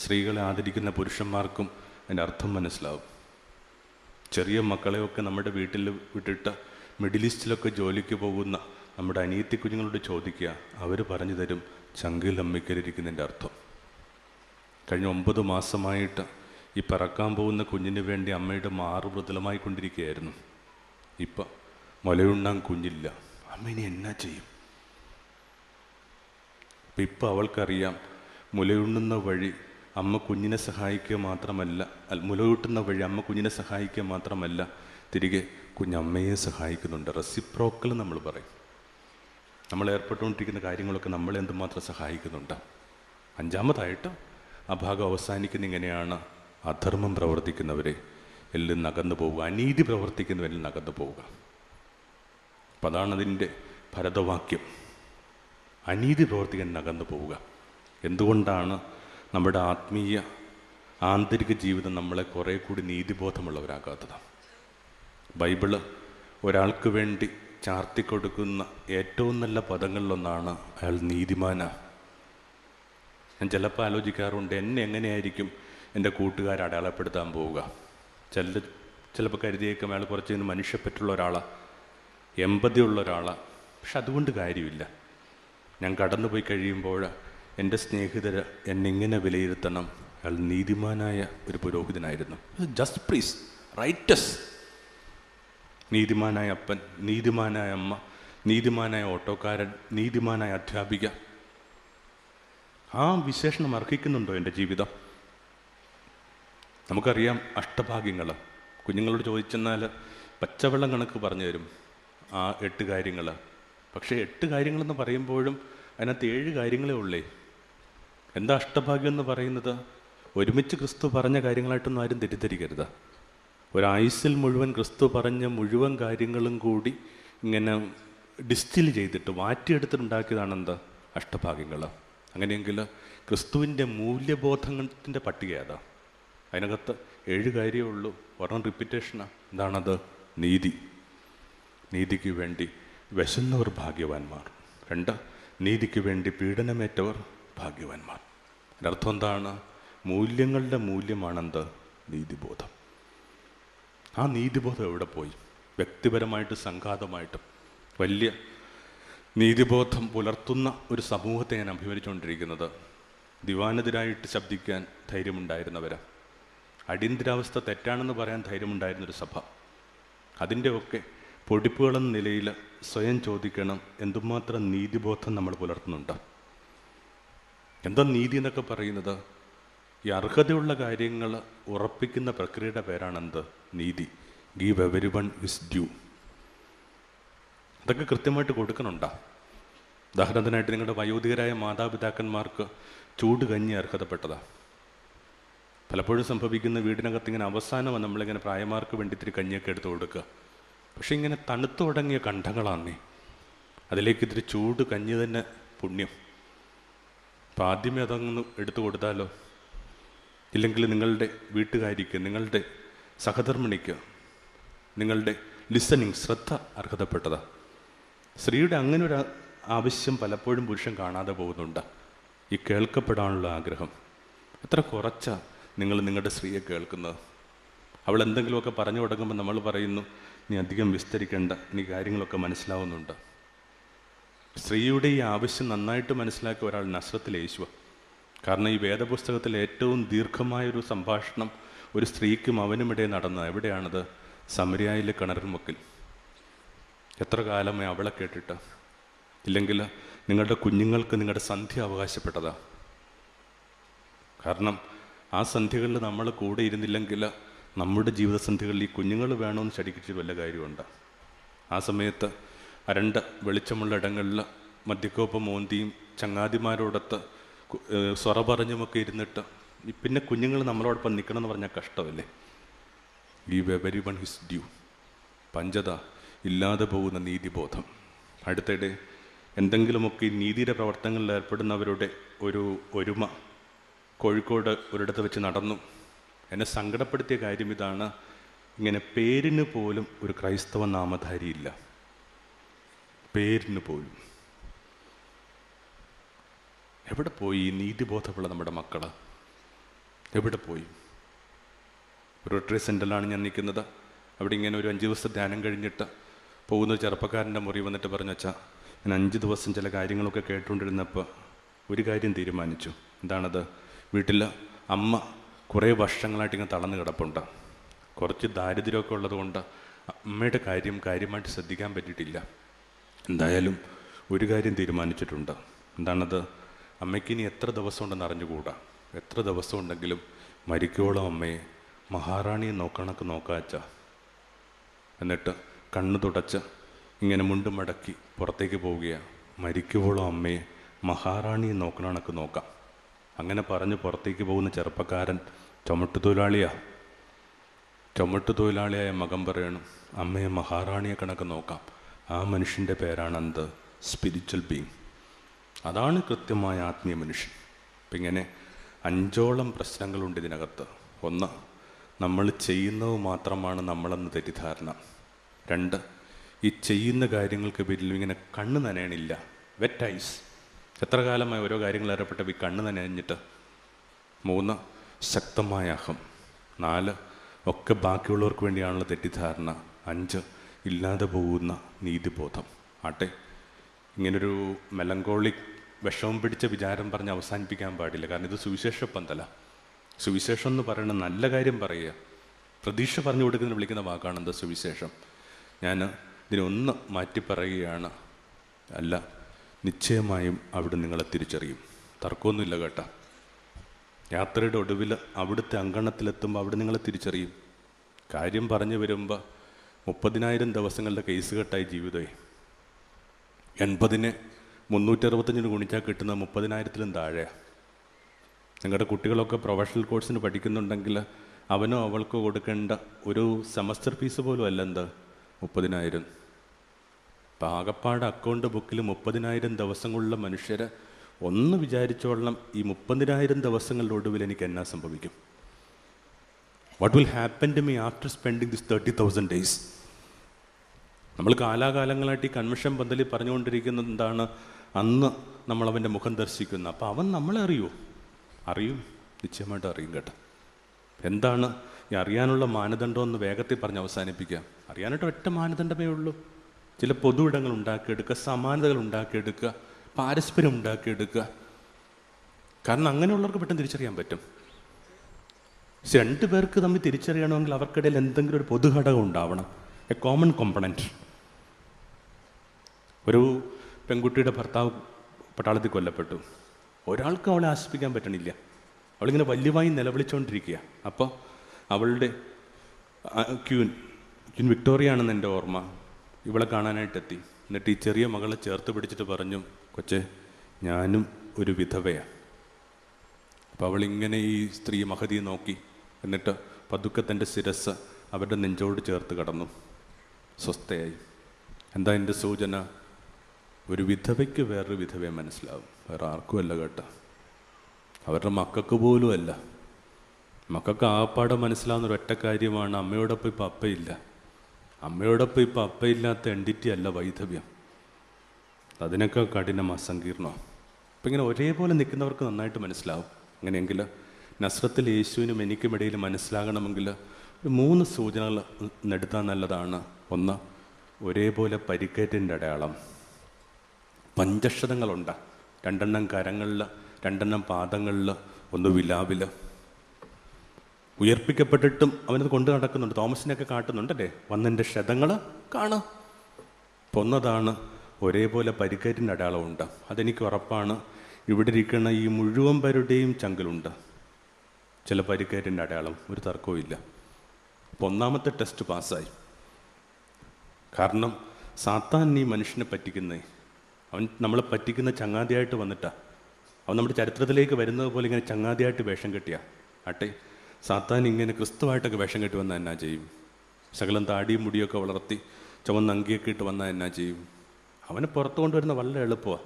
സ്ത്രീകളെ ആദരിക്കുന്ന പുരുഷന്മാർക്കും അതിൻ്റെ അർത്ഥം മനസ്സിലാവും. ചെറിയ മക്കളെയൊക്കെ നമ്മുടെ വീട്ടിൽ വിട്ടിട്ട് മിഡിൽ ഈസ്റ്റിലൊക്കെ ജോലിക്ക് പോകുന്ന നമ്മുടെ അനിയത്തി കുഞ്ഞുങ്ങളോട് ചോദിക്കുക, അവർ പറഞ്ഞു തരും ചങ്കിൽ അമ്മിക്കല്ലിരിക്കുന്നതിൻ്റെ അർത്ഥം. കഴിഞ്ഞ 9 മാസമായിട്ട് ഈ പിറക്കാൻ പോകുന്ന കുഞ്ഞിന് വേണ്ടി അമ്മയുടെ മാറ് മൃദുലമായിക്കൊണ്ടിരിക്കുകയായിരുന്നു. ഇപ്പം മുലയുണ്ണാൻ കുഞ്ഞില്ല. അമ്മ ഇനി എന്നാ ചെയ്യും? ഇപ്പം അവൾക്കറിയാം, മുലയുണ്ണുന്ന വഴി അമ്മ കുഞ്ഞിനെ സഹായിക്കുക മാത്രമല്ല, മുലയൂട്ടുന്ന വഴി അമ്മ കുഞ്ഞിനെ സഹായിക്കുക മാത്രമല്ല, തിരികെ കുഞ്ഞമ്മയെ സഹായിക്കുന്നുണ്ട്. റെസിപ്രോക്കൽ നമ്മൾ പറയും. നമ്മൾ ഏർപ്പെട്ടുകൊണ്ടിരിക്കുന്ന കാര്യങ്ങളൊക്കെ നമ്മളെ എന്തുമാത്രം സഹായിക്കുന്നുണ്ട്. 5-മതായിട്ട് ആ ഭാഗം അവസാനിക്കുന്ന ഇങ്ങനെയാണ്, അധർമ്മം പ്രവർത്തിക്കുന്നവരെ എല്ലാം നകന്നു പോവുക, അനീതി പ്രവർത്തിക്കുന്നവരിൽ നകന്നു പോവുക. അപ്പം അതാണ് അതിൻ്റെ ഭരതവാക്യം. അനീതി പ്രവർത്തിക്കാൻ നകന്നു പോവുക. എന്തുകൊണ്ടാണ് നമ്മുടെ ആത്മീയ ആന്തരിക ജീവിതം നമ്മളെ കുറേ കൂടി നീതിബോധമുള്ളവരാക്കാത്തത്? ബൈബിള് ഒരാൾക്ക് വേണ്ടി ചാർത്തിക്കൊടുക്കുന്ന ഏറ്റവും നല്ല പദങ്ങളിലൊന്നാണ് അയാൾ നീതിമാനാ. ഞാൻ ചിലപ്പോൾ ആലോചിക്കാറുണ്ട്, എന്നെ എങ്ങനെയായിരിക്കും എൻ്റെ കൂട്ടുകാർ അടയാളപ്പെടുത്താൻ പോവുക? ചിലപ്പോൾ കരുതിയേക്കും അയാൾ കുറച്ച് മനുഷ്യപ്പറ്റുള്ള ഒരാളാണ്, എമ്പതിയുള്ള ഒരാളാണ്. പക്ഷെ അതുകൊണ്ട് കാര്യമില്ല. ഞാൻ കടന്നുപോയി കഴിയുമ്പോൾ എൻ്റെ സ്നേഹിതർ എന്നെങ്ങനെ വിലയിരുത്തണം? അയാൾ നീതിമാനായ ഒരു പുരോഹിതനായിരുന്നു. Just please righteous. നീതിമാനായ അപ്പൻ, നീതിമാനായ അമ്മ, നീതിമാനായ ഓട്ടോക്കാരൻ, നീതിമാനായ അധ്യാപിക. ആ വിശേഷണം അർഹിക്കുന്നുണ്ടോ എൻ്റെ ജീവിതം? നമുക്കറിയാം അഷ്ടഭാഗ്യങ്ങൾ. കുഞ്ഞുങ്ങളോട് ചോദിച്ചെന്നാൽ പച്ചവെള്ളം കണക്ക് പറഞ്ഞു തരും ആ 8 കാര്യങ്ങൾ. പക്ഷേ 8 കാര്യങ്ങളെന്ന് പറയുമ്പോഴും അതിനകത്ത് 7 കാര്യങ്ങളേ ഉള്ളേ. എന്താ അഷ്ടഭാഗ്യം എന്ന് പറയുന്നത്? ഒരുമിച്ച് ക്രിസ്തു പറഞ്ഞ കാര്യങ്ങളായിട്ടൊന്നും ആരും തെറ്റിദ്ധരിക്കരുത്. ഒരായുസ്സിൽ മുഴുവൻ ക്രിസ്തു പറഞ്ഞ മുഴുവൻ കാര്യങ്ങളും കൂടി ഇങ്ങനെ ഡിസ്റ്റിൽ ചെയ്തിട്ട് വാറ്റിയെടുത്തിട്ടുണ്ടാക്കിയതാണെന്താ അഷ്ടഭാഗ്യങ്ങൾ. അങ്ങനെയെങ്കിൽ ക്രിസ്തുവിൻ്റെ മൂല്യബോധത്തിൻ്റെ പട്ടിക ഏതാ? അതിനകത്ത് 7 കാര്യമേ ഉള്ളൂ. ഒരെണ്ണം റിപ്പീറ്റേഷനാണ്. എന്താണത്? നീതി. നീതിക്ക് വേണ്ടി വിശന്നവർ ഭാഗ്യവാന്മാർ. 2, നീതിക്ക് വേണ്ടി പീഡനമേറ്റവർ ഭാഗ്യവാന്മാർ. അതിനർത്ഥം എന്താണ്? മൂല്യങ്ങളുടെ മൂല്യമാണെന്ത്? നീതിബോധം. ആ നീതിബോധം എവിടെ പോയി? വ്യക്തിപരമായിട്ട് സംഘാതമായിട്ടും വലിയ നീതിബോധം പുലർത്തുന്ന ഒരു സമൂഹത്തെ ഞാൻ അഭിമുഖീകരിച്ചുകൊണ്ടിരിക്കുന്നത്. ദിവാനെതിരായിട്ട് ശബ്ദിക്കാൻ ധൈര്യമുണ്ടായിരുന്നവരാ. അടിയന്തരാവസ്ഥ തെറ്റാണെന്ന് പറയാൻ ധൈര്യമുണ്ടായിരുന്നൊരു സഭ. അതിൻ്റെയൊക്കെ പൊടിപ്പുകളെന്ന നിലയിൽ സ്വയം ചോദിക്കണം, എന്തുമാത്രം നീതിബോധം നമ്മൾ പുലർത്തുന്നുണ്ട്? എന്താ നീതി എന്നൊക്കെ പറയുന്നത്? ഈ അർഹതയുള്ള കാര്യങ്ങൾ ഉറപ്പിക്കുന്ന പ്രക്രിയയുടെ പേരാണെന്ത്? നീതി. Give everyone his due. അതൊക്കെ കൃത്യമായിട്ട് കൊടുക്കണുണ്ടോ? ഉദാഹരണത്തിനായിട്ട് നിങ്ങളുടെ വയോധികരായ മാതാപിതാക്കന്മാർക്ക് ചൂട് കഞ്ഞി അർഹതപ്പെട്ടതാണ്. പലപ്പോഴും സംഭവിക്കുന്ന വീടിനകത്ത് ഇങ്ങനെ അവസാനം നമ്മളിങ്ങനെ പ്രായമാർക്ക് വേണ്ടി ഇത്തിരി കഞ്ഞിയൊക്കെ എടുത്ത് കൊടുക്കുക. പക്ഷെ ഇങ്ങനെ തണുത്തു തുടങ്ങിയ കണ്ഠങ്ങളാന്നേ, അതിലേക്ക് ഇത്തിരി ചൂട് കഞ്ഞി തന്നെ പുണ്യം. അപ്പം ആദ്യമേ അതങ്ങ് എടുത്തു കൊടുത്താലോ? ഇല്ലെങ്കിൽ നിങ്ങളുടെ വീട്ടുകാരിക്ക്, നിങ്ങളുടെ സഹധർമ്മിണിക്ക് നിങ്ങളുടെ ലിസണിങ്, ശ്രദ്ധ അർഹതപ്പെട്ടതാണ്. സ്ത്രീയുടെ അങ്ങനെ ഒരു ആവശ്യം പലപ്പോഴും പുരുഷൻ കാണാതെ പോകുന്നുണ്ട്. ഈ കേൾക്കപ്പെടാനുള്ള ആഗ്രഹം. എത്ര കുറച്ചാ നിങ്ങൾ നിങ്ങളുടെ സ്ത്രീയെ കേൾക്കുന്നത്? അവൾ എന്തെങ്കിലുമൊക്കെ പറഞ്ഞു തുടങ്ങുമ്പോൾ നമ്മൾ പറയുന്നു, നീ അധികം വിസ്തരിക്കേണ്ട, നീ കാര്യങ്ങളൊക്കെ മനസ്സിലാവുന്നുണ്ട്. സ്ത്രീയുടെ ഈ ആവശ്യം നന്നായിട്ട് മനസ്സിലാക്കിയ ഒരാൾ നസ്രത്തിൽ യേശുവ. കാരണം ഈ വേദപുസ്തകത്തിൽ ഏറ്റവും ദീർഘമായൊരു സംഭാഷണം ഒരു സ്ത്രീക്കും അവനുമിടെ നടന്നത് എവിടെയാണത്? സമരിയായിലെ കിണറുമുക്കിൽ. എത്ര കാലമായി അവളെ കേട്ടിട്ട്? ഇല്ലെങ്കിൽ നിങ്ങളുടെ കുഞ്ഞുങ്ങൾക്ക് നിങ്ങളുടെ സന്ധ്യ അവകാശപ്പെട്ടതാ. കാരണം ആ സന്ധ്യകളിൽ നമ്മൾ കൂടെ ഇരുന്നില്ലെങ്കിൽ നമ്മുടെ ജീവിതസന്ധ്യകളിൽ ഈ കുഞ്ഞുങ്ങൾ വേണമെന്ന് ചടിക്കിച്ചിട്ട് വല്ല കാര്യമുണ്ട്? ആ സമയത്ത് അരണ്ട വെളിച്ചമുള്ള ഇടങ്ങളിൽ മദ്യക്കോപ്പം മോന്തിയും ചങ്ങാതിമാരോടൊത്ത് സ്വറ പറഞ്ഞുമൊക്കെ ഇരുന്നിട്ട് പിന്നെ കുഞ്ഞുങ്ങൾ നമ്മളോടൊപ്പം നിൽക്കണമെന്ന് പറഞ്ഞാൽ കഷ്ടമല്ലേ? Give everyone his due. പഞ്ചത ഇല്ലാതെ പോകുന്ന നീതിബോധം. അടുത്തിടെ എന്തെങ്കിലുമൊക്കെ ഈ നീതിയുടെ പ്രവർത്തനങ്ങളിൽ ഏർപ്പെടുന്നവരുടെ ഒരു ഒരുമ കോഴിക്കോട് ഒരിടത്ത് വെച്ച് നടന്നു. എന്നെ സങ്കടപ്പെടുത്തിയ കാര്യം ഇതാണ്, ഇങ്ങനെ പേരിന് പോലും ഒരു ക്രൈസ്തവ നാമധാരിയില്ല. പേരിന് പോലും. എവിടെ പോയി ഈ നീതിബോധമുള്ള നമ്മുടെ മക്കൾ? എവിടെ പോയി? ഒരു റിട്രീറ്റ് സെൻ്ററിലാണ് ഞാൻ നിൽക്കുന്നത്. അവിടെ ഇങ്ങനെ ഒരു 5 ദിവസത്തെ ധ്യാനം കഴിഞ്ഞിട്ട് പോകുന്ന ചെറുപ്പക്കാരൻ്റെ മുറി വന്നിട്ട് പറഞ്ഞു, വെച്ചാൽ ഞാൻ 5 ദിവസം ചില കാര്യങ്ങളൊക്കെ കേട്ടുകൊണ്ടിരുന്നപ്പോൾ ഒരു കാര്യം തീരുമാനിച്ചു. എന്താണത്? വീട്ടിൽ അമ്മ കുറേ വർഷങ്ങളായിട്ട് ഇങ്ങനെ തളർന്ന് കിടപ്പുണ്ട്. കുറച്ച് ദാരിദ്ര്യമൊക്കെ ഉള്ളതുകൊണ്ട് അമ്മയുടെ കാര്യമായിട്ട് ശ്രദ്ധിക്കാൻ പറ്റിയിട്ടില്ല. എന്തായാലും ഒരു കാര്യം തീരുമാനിച്ചിട്ടുണ്ട്. എന്താണത്? അമ്മയ്ക്ക് ഇനി എത്ര ദിവസം ഉണ്ടെന്ന് അറിഞ്ഞുകൂടാ. എത്ര ദിവസം ഉണ്ടെങ്കിലും മരിക്കോളം അമ്മയെ മഹാറാണിയെ നോക്കണക്ക് നോക്കാച്ച. എന്നിട്ട് കണ്ണ് തുടച്ച് ഇങ്ങനെ മുണ്ടും മടക്കി പുറത്തേക്ക് പോവുകയാണ്. മരിക്കോളം അമ്മയെ മഹാറാണിയെ നോക്കണക്ക് നോക്കാം. അങ്ങനെ പറഞ്ഞ് പുറത്തേക്ക് പോകുന്ന ചെറുപ്പക്കാരൻ ചുമട്ടുതൊഴിലാളിയായ മകൻ പറയണം, അമ്മയെ മഹാറാണിയെ കണക്ക് നോക്കാം. ആ മനുഷ്യൻ്റെ പേരാണ് എന്ത്? Spiritual being. അതാണ് കൃത്യമായ ആത്മീയ മനുഷ്യൻ. അപ്പം ഇങ്ങനെ 5ഓളം പ്രശ്നങ്ങളുണ്ട് ഇതിനകത്ത്. 1, നമ്മൾ ചെയ്യുന്നത് മാത്രമാണ് നമ്മളെന്ന് തെറ്റിദ്ധാരണ. 2, ഈ ചെയ്യുന്ന കാര്യങ്ങൾക്ക് പേരിൽ ഇങ്ങനെ കണ്ണ് നനയണില്ല, വെറ്റ് ഐസ്. എത്ര കാലമായി ഓരോ കാര്യങ്ങൾ ഏർപ്പെട്ട ഈ കണ്ണ് നനഞ്ഞിട്ട്. 3, ശക്തമായ അഹം. 4, ഒക്കെ ബാക്കിയുള്ളവർക്ക് വേണ്ടിയാണുള്ള തെറ്റിദ്ധാരണ. 5, ഇല്ലാതെ പോകുന്ന നീതിബോധം. ആട്ടെ, ഇങ്ങനൊരു മെലങ്കോളിക് വിഷമം പിടിച്ച വിചാരം പറഞ്ഞ് അവസാനിപ്പിക്കാൻ പാടില്ല. കാരണം ഇത് സുവിശേഷ പന്തല. സുവിശേഷം എന്ന് പറയുന്നത് നല്ല കാര്യം പറയുക, പ്രതീക്ഷ പറഞ്ഞു കൊടുക്കുന്ന വിളിക്കുന്ന വാക്കാണ് എന്താ സുവിശേഷം. ഞാൻ ഇതിനൊന്ന് മാറ്റി പറയുകയാണ്. അല്ല, നിശ്ചയമായും അവിടെ നിങ്ങളെ തിരിച്ചറിയും, തർക്കമൊന്നുമില്ല കേട്ടോ. യാത്രയുടെ ഒടുവിൽ അവിടുത്തെ അങ്കണത്തിലെത്തുമ്പോൾ അവിടെ നിങ്ങളെ തിരിച്ചറിയും. കാര്യം പറഞ്ഞു വരുമ്പോൾ 30,000 ദിവസങ്ങളുടെ കേസ് കെട്ടായി ജീവിതമേ. 80നെ 365 ഗുണിച്ചാൽ കിട്ടുന്ന 30,000-ലും താഴെയാണ്. നിങ്ങളുടെ കുട്ടികളൊക്കെ പ്രൊഫഷണൽ കോഴ്സിന് പഠിക്കുന്നുണ്ടെങ്കിൽ അവനോ അവൾക്കോ കൊടുക്കേണ്ട ഒരു സെമസ്റ്റർ ഫീസ് പോലും അല്ല എന്താ 30,000. അപ്പം ആകപ്പാട് അക്കൗണ്ട് ബുക്കിൽ 30,000 ദിവസങ്ങളുള്ള മനുഷ്യരെ ഒന്ന് വിചാരിച്ചോളണം, ഈ 30,000 ദിവസങ്ങളുടെ ഒടുവിൽ എനിക്ക് എന്നാ സംഭവിക്കും? What will happen to me after spending this 30,000 days? നമ്മൾ കാലാകാലങ്ങളായിട്ട് ഈ കൺവെൻഷൻ പന്തലിൽ പറഞ്ഞുകൊണ്ടിരിക്കുന്നത് എന്താണ്? അന്ന് നമ്മളവൻ്റെ മുഖം ദർശിക്കുന്നു. അപ്പോൾ അവൻ നമ്മളെ അറിയും, നിശ്ചയമായിട്ട് അറിയും കേട്ടോ. എന്താണ് ഈ അറിയാനുള്ള മാനദണ്ഡമെന്ന് വേഗത്തിൽ പറഞ്ഞ് അവസാനിപ്പിക്കുക. അറിയാനായിട്ട് ഒറ്റ മാനദണ്ഡമേ ഉള്ളൂ. ചില പൊതു ഇടങ്ങൾ ഉണ്ടാക്കിയെടുക്കുക, സമാനതകൾ ഉണ്ടാക്കിയെടുക്കുക, പാരസ്പര്യം ഉണ്ടാക്കിയെടുക്കുക. കാരണം അങ്ങനെയുള്ളവർക്ക് പെട്ടെന്ന് തിരിച്ചറിയാൻ പറ്റും. പക്ഷെ 2 പേർക്ക് തമ്മിൽ തിരിച്ചറിയണമെങ്കിൽ അവർക്കിടയിൽ എന്തെങ്കിലും ഒരു പൊതുഘടകം ഉണ്ടാവണം, എ കോമൺ കോമ്പണൻറ്റ്. ഒരു പെൺകുട്ടിയുടെ ഭർത്താവ് പട്ടാളത്തിൽ കൊല്ലപ്പെട്ടു. ഒരാൾക്ക് അവളെ ആശ്വസിപ്പിക്കാൻ പറ്റണില്ല. അവളിങ്ങനെ വല്യമായി നിലവിളിച്ചുകൊണ്ടിരിക്കുക. അപ്പോൾ അവളുടെ ക്യൂൻ വിക്ടോറിയ ആണെന്ന് എൻ്റെ ഓർമ്മ, ഇവളെ കാണാനായിട്ടെത്തി. എന്നിട്ട് ഈ ചെറിയ മകളെ ചേർത്ത് പിടിച്ചിട്ട് പറഞ്ഞു, കൊച്ചേ, ഞാനും ഒരു വിധവയാണ്. അപ്പോൾ അവളിങ്ങനെ ഈ സ്ത്രീ മഹതിയെ നോക്കി, എന്നിട്ട് പതുക്കെ തൻ്റെ ശിരസ് അവരുടെ നെഞ്ചോട് ചേർത്ത് കടന്നു. സ്വസ്ഥയായി. എന്താ എൻ്റെ സൂചന? ഒരു വിധവയ്ക്ക് വേറൊരു വിധവയെ മനസ്സിലാവും, വേറെ ആർക്കും അല്ല കേട്ടോ. അവരുടെ മക്കൾക്ക് പോലും അല്ല. മക്കൾക്ക് ആപ്പാടെ മനസ്സിലാവുന്ന ഒറ്റ കാര്യമാണ്, അമ്മയോടൊപ്പം ഇപ്പം അപ്പയില്ല. അമ്മയോടൊപ്പം ഇപ്പം അപ്പയില്ലാത്ത എൻറ്റിറ്റി അല്ല വൈധവ്യം, അതിനൊക്കെ കഠിനമാണ്, സങ്കീർണമാണ്. അപ്പം ഇങ്ങനെ ഒരേപോലെ നിൽക്കുന്നവർക്ക് നന്നായിട്ട് മനസ്സിലാവും. അങ്ങനെയെങ്കിൽ നസ്രത്തിൽ യേശുവിനും എനിക്കുമിടയിൽ മനസ്സിലാകണമെങ്കിൽ 3 സൂചനകൾ എടുത്താൽ നല്ലതാണ്. 1, ഒരേപോലെ പരിക്കേറ്റിൻ്റെ അടയാളം. പഞ്ചക്ഷതങ്ങളുണ്ട്. 2 കരങ്ങളിൽ, 2 പാദങ്ങളിൽ, 1 വിലാവിൽ. ഉയർപ്പിക്കപ്പെട്ടിട്ടും അവനത് കൊണ്ട് നടക്കുന്നുണ്ട്. തോമസിനെയൊക്കെ കാട്ടുന്നുണ്ടല്ലേ, വന്നെൻ്റെ ക്ഷതങ്ങൾ കാണാം. അപ്പോൾ ഒന്നതാണ്, ഒരേപോലെ പരിക്കേറ്റിൻ്റെ അടയാളമുണ്ട്. അതെനിക്ക് ഉറപ്പാണ്. ഇവിടെ ഇരിക്കുന്ന ഈ മുഴുവൻ പേരുടെയും ചങ്കിലുണ്ട് ചില പരിക്കേറ്റിൻ്റെ അടയാളം, ഒരു തർക്കവും ഇല്ല. അപ്പോൾ 1ാമത്തെ ടെസ്റ്റ് പാസ്സായി. കാരണം സാത്താൻ ഈ മനുഷ്യനെ പറ്റിക്കുന്നേ, അവൻ നമ്മളെ പറ്റിക്കുന്ന ചങ്ങാതിയായിട്ട് വന്നിട്ടാണ്. അവൻ നമ്മുടെ ചരിത്രത്തിലേക്ക് വരുന്നത് പോലെ ഇങ്ങനെ ചങ്ങാതിയായിട്ട് വേഷം കെട്ടിയ. ആട്ടെ, സാത്താൻ ഇങ്ങനെ ക്രിസ്തുവായിട്ടൊക്കെ വേഷം കെട്ടി വന്നാൽ എന്നാ ചെയ്യും? ശകലം താടിയും മുടിയൊക്കെ വളർത്തി ചുവന്ന അങ്കിയൊക്കെ ഇട്ട് വന്നാൽ എന്നാ ചെയ്യും? അവനെ പുറത്തു കൊണ്ടുവരുന്ന വളരെ എളുപ്പമാണ്.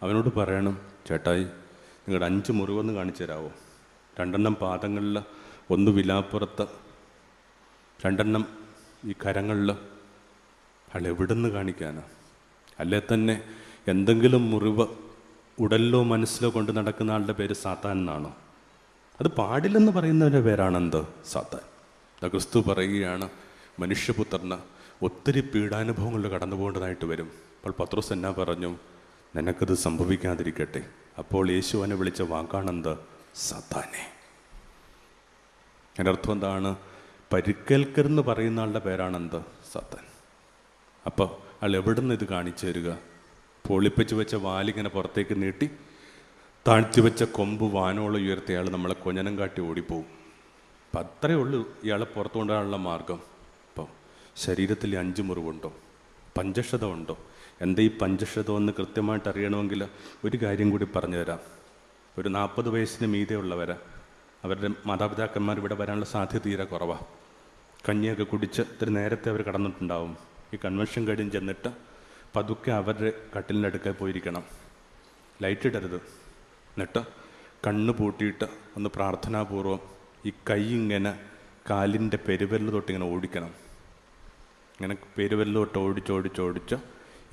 അവനോട് പറയണം, ചേട്ടായി നിങ്ങളുടെ 5 മുറിവൊന്ന് കാണിച്ചു തരാമോ? 2 പാദങ്ങളിൽ, 1 വിലാപ്പുറത്ത്, 2 ഈ കരങ്ങളിൽ. അയാൾ എവിടെ നിന്ന് കാണിക്കാനാ? അല്ലേ തന്നെ എന്തെങ്കിലും മുറിവ് ഉടലിലോ മനസ്സിലോ കൊണ്ട് നടക്കുന്ന ആളുടെ പേര് സാത്താൻ എന്നാണോ? അത് പാടില്ലെന്ന് പറയുന്നവൻ്റെ പേരാണെന്ത്? സാത്താൻ. ക്രിസ്തു പറയുകയാണ്, മനുഷ്യപുത്രന് ഒത്തിരി പീഡാനുഭവങ്ങളിൽ കടന്നു പോകേണ്ടതായിട്ട് വരും. അപ്പോൾ പത്രോസ് എന്നാ പറഞ്ഞു? നിനക്കത് സംഭവിക്കാതിരിക്കട്ടെ. അപ്പോൾ യേശുവിനെ വിളിച്ച വാക്കാണെന്ത്? സാത്താനെ. എൻ്റെ അർത്ഥം എന്താണ്? പരിക്കേൽക്കരുന്ന് പറയുന്ന ആളുടെ പേരാണെന്ത്? സാത്താൻ. അപ്പോൾ അയാൾ എവിടെ നിന്ന് ഇത് കാണിച്ചു തരിക? പൊളിപ്പിച്ച് വെച്ച വാലിങ്ങനെ പുറത്തേക്ക് നീട്ടി താഴ്ത്തി വെച്ച കൊമ്പ് വാനോളം ഉയർത്തി അയാൾ നമ്മളെ കൊഞ്ഞനം കാട്ടി ഓടിപ്പോവും. അപ്പം അത്രയേ ഉള്ളൂ ഇയാളെ പുറത്തു കൊണ്ടുവരാനുള്ള മാർഗം. അപ്പോൾ ശരീരത്തിൽ 5 മുറിവുണ്ടോ? പഞ്ചക്ഷതം ഉണ്ടോ? എന്താ ഈ പഞ്ചക്ഷതമെന്ന് കൃത്യമായിട്ട് അറിയണമെങ്കിൽ ഒരു കാര്യം കൂടി പറഞ്ഞു തരാം. ഒരു 40 വയസ്സിന് മീതെ ഉള്ളവരെ, അവരുടെ മാതാപിതാക്കന്മാർ ഇവിടെ വരാനുള്ള സാധ്യത തീരെ കുറവാണ്. കഞ്ഞിയൊക്കെ കുടിച്ച് ഇത്തിരി നേരത്തെ അവർ കടന്നിട്ടുണ്ടാവും. ഈ കൺവെൻഷൻ കഴിഞ്ഞ് ചെന്നിട്ട് പതുക്കെ അവരുടെ കട്ടിലിൻ്റെ അടുക്കൽ പോയിരിക്കണം. ലൈറ്റ് ഇടരുത്. എന്നിട്ട് കണ്ണ് പൂട്ടിയിട്ട് ഒന്ന് പ്രാർത്ഥനാപൂർവം ഈ കൈ ഇങ്ങനെ കാലിൻ്റെ പെരുവിരൽ തൊട്ടിങ്ങനെ ഓടിക്കണം. ഇങ്ങനെ പെരുവിരൽ തൊട്ട് ഓടിച്ചോടിച്ചോടിച്ച്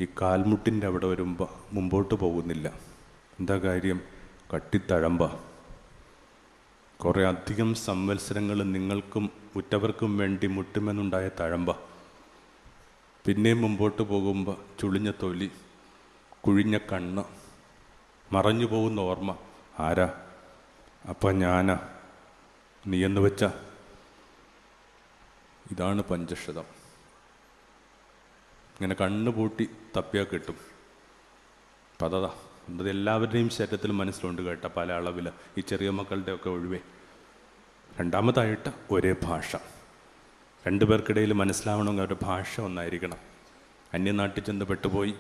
ഈ കാൽമുട്ടിൻ്റെ അവിടെ വരുമ്പോൾ മുമ്പോട്ട് പോകുന്നില്ല. എന്താ കാര്യം? കട്ടിത്തഴമ്പ. കുറേ അധികം സംവത്സരങ്ങൾ നിങ്ങൾക്കും ഉറ്റവർക്കും വേണ്ടി മുട്ടുമെന്നുണ്ടായ തഴമ്പ. പിന്നെയും മുമ്പോട്ട് പോകുമ്പോൾ ചുളിഞ്ഞ തൊലി, കുഴിഞ്ഞ കണ്ണ്, മറഞ്ഞു പോകുന്ന ഓർമ്മ. ആരാ? അപ്പം ഞാനാ, നീ എന്ന് വെച്ച. ഇതാണ് പഞ്ചക്ഷതം. ഇങ്ങനെ കണ്ണ് പൂട്ടി തപ്പിയാൽ കിട്ടും. പതതാ എന്നത് എല്ലാവരുടെയും ശരീരത്തിൽ മനസ്സിലുണ്ട് കേട്ട, പല അളവിൽ, ഈ ചെറിയ മക്കളുടെയൊക്കെ ഒഴിവേ. രണ്ടാമതായിട്ട് ഒരേ ഭാഷ. രണ്ടുപേർക്കിടയിൽ മനസ്സിലാവണമെങ്കിൽ അവരുടെ ഭാഷ ഒന്നായിരിക്കണം. അന്യനാട്ടിൽ ചെന്ന് പെട്ടുപോയി.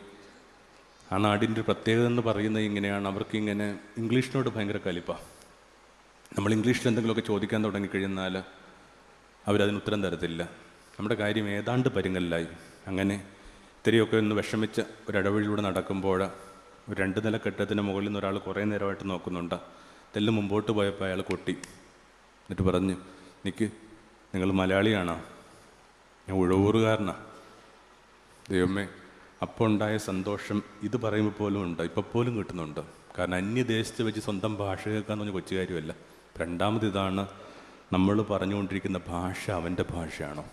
ആ നാടിൻ്റെ പ്രത്യേകത എന്ന് പറയുന്നത് ഇങ്ങനെയാണ്, അവർക്കിങ്ങനെ ഇംഗ്ലീഷിനോട് ഭയങ്കര കലിപ്പാണ്. നമ്മൾ ഇംഗ്ലീഷിൽ എന്തെങ്കിലുമൊക്കെ ചോദിക്കാൻ തുടങ്ങിക്കഴിഞ്ഞാൽ അവരതിന് ഉത്തരം തരത്തില്ല. നമ്മുടെ കാര്യം ഏതാണ്ട് പരുങ്ങലിലായി. അങ്ങനെ ഇത്തിരിയൊക്കെ ഒന്ന് വിഷമിച്ച് ഒരിടവഴിയിലൂടെ നടക്കുമ്പോൾ ഒരു 2 നില കെട്ടിടത്തിന് മുകളിൽ നിന്ന് ഒരാൾ കുറേ നേരമായിട്ട് നോക്കുന്നുണ്ട്. തെല്ല് മുമ്പോട്ട് പോയപ്പോൾ അയാൾ കൊട്ടി. എന്നിട്ട് പറഞ്ഞു, നിക്ക്, നിങ്ങൾ മലയാളിയാണോ? ഞാൻ ഉഴവൂറുകാരനാണ്. ദൈവമേ, അപ്പോൾ ഉണ്ടായ സന്തോഷം ഇത് പറയുമ്പോൾ പോലും ഉണ്ട്, ഇപ്പോൾ പോലും കിട്ടുന്നുണ്ട്. കാരണം അന്യദേശത്ത് വെച്ച് സ്വന്തം ഭാഷ കേൾക്കാന്ന് പറഞ്ഞ കൊച്ചു കാര്യമല്ല. രണ്ടാമത് ഇതാണ്, നമ്മൾ പറഞ്ഞുകൊണ്ടിരിക്കുന്ന ഭാഷ അവൻ്റെ ഭാഷയാണോ?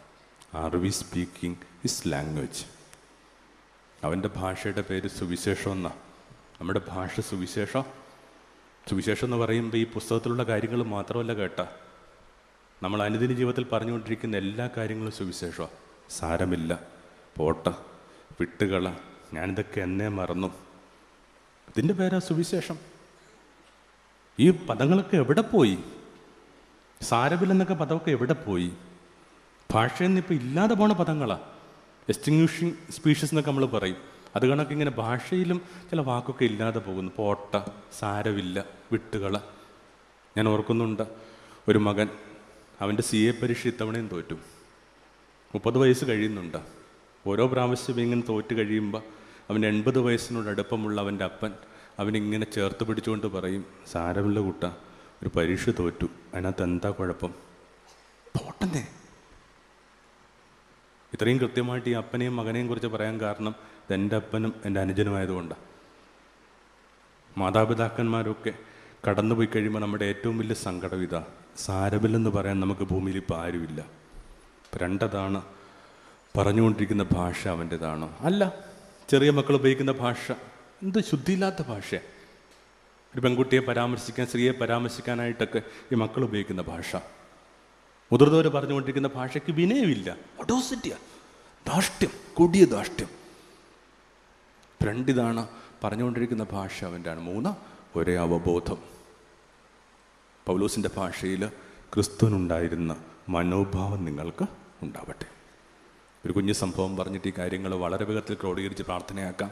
Are we speaking his language? അവൻ്റെ ഭാഷയുടെ പേര് സുവിശേഷം എന്നാണ്. നമ്മുടെ ഭാഷ സുവിശേഷം. സുവിശേഷം എന്ന് പറയുമ്പോൾ ഈ പുസ്തകത്തിലുള്ള കാര്യങ്ങൾ മാത്രമല്ല കേട്ട, നമ്മൾ അനുദിന ജീവിതത്തിൽ പറഞ്ഞുകൊണ്ടിരിക്കുന്ന എല്ലാ കാര്യങ്ങളും സുവിശേഷമാണ്. സാരമില്ല, പോട്ട, വിട്ടുകള, ഞാനിതൊക്കെ എന്നെ മറന്നു, ഇതിൻ്റെ പേരാ സുവിശേഷം. ഈ പദങ്ങളൊക്കെ എവിടെ പോയി? സാരമില്ലെന്നൊക്കെ പദമൊക്കെ എവിടെ പോയി? ഭാഷയിൽ നിന്ന് ഇപ്പോൾ ഇല്ലാതെ പോണ പദങ്ങളാണ്. എക്സ്റ്റിങ്വിഷിങ് സ്പീഷീസ് എന്നൊക്കെ നമ്മൾ പറയും. അത് കണക്ക് ഇങ്ങനെ ഭാഷയിലും ചില വാക്കൊക്കെ ഇല്ലാതെ പോകുന്നു. പോട്ട, സാരമില്ല, വിട്ടുകള. ഞാൻ ഓർക്കുന്നുണ്ട്, ഒരു മകൻ അവൻ്റെ CA പരീക്ഷ ഇത്തവണയും തോറ്റു. 30 വയസ്സ് കഴിയുന്നുണ്ട്. ഓരോ പ്രാവശ്യം ഇങ്ങനെ തോറ്റ് കഴിയുമ്പോൾ അവൻ 80 വയസ്സിനോട് അടുപ്പമുള്ള അവൻ്റെ അപ്പൻ അവനിങ്ങനെ ചേർത്ത് പിടിച്ചുകൊണ്ട് പറയും, സാരമില്ല കുട്ട, ഒരു പരീക്ഷ തോറ്റു, അതിനകത്ത് എന്താ കുഴപ്പം? പോട്ടെന്നേ. ഇത്രയും കൃത്യമായിട്ട് ഈ അപ്പനെയും മകനെയും കുറിച്ച് പറയാൻ കാരണം ഇതെൻ്റെ അപ്പനും എൻ്റെ അനുജനുമായതുകൊണ്ടാണ്. മാതാപിതാക്കന്മാരൊക്കെ കടന്നുപോയി കഴിയുമ്പോൾ നമ്മുടെ ഏറ്റവും വലിയ സങ്കടം ഇതാ, സാരമില്ലെന്ന് പറയാൻ നമുക്ക് ഭൂമിയിൽ ഇപ്പോൾ ആരുമില്ല. രണ്ടതാണ്, പറഞ്ഞുകൊണ്ടിരിക്കുന്ന ഭാഷ അവൻ്റെതാണോ? അല്ല, ചെറിയ മക്കൾ ഉപയോഗിക്കുന്ന ഭാഷ എന്ത് ശുദ്ധിയില്ലാത്ത ഭാഷ. ഒരു പെൺകുട്ടിയെ പരാമർശിക്കാൻ, സ്ത്രീയെ പരാമർശിക്കാനായിട്ടൊക്കെ ഈ മക്കൾ ഉപയോഗിക്കുന്ന ഭാഷ. മുതിർന്നവർ പറഞ്ഞുകൊണ്ടിരിക്കുന്ന ഭാഷയ്ക്ക് വിനയമില്ല, ഒഡോസിറ്റിയ, ധാഷ്ട്യം, കൊടിയ ധാഷ്ട്യം. രണ്ടിതാണ് പറഞ്ഞുകൊണ്ടിരിക്കുന്ന ഭാഷ അവൻ്റെയാണ്. 3, ഒരേ അവബോധം. പൗലോസിൻ്റെ ഭാഷയിൽ ക്രിസ്തുവിനുണ്ടായിരുന്ന മനോഭാവം നിങ്ങൾക്ക് ഉണ്ടാവട്ടെ. ഒരു കുഞ്ഞു സംഭവം പറഞ്ഞിട്ട് ഈ കാര്യങ്ങൾ വളരെ വേഗത്തിൽ ക്രോഡീകരിച്ച് പ്രാർത്ഥനയാക്കാം.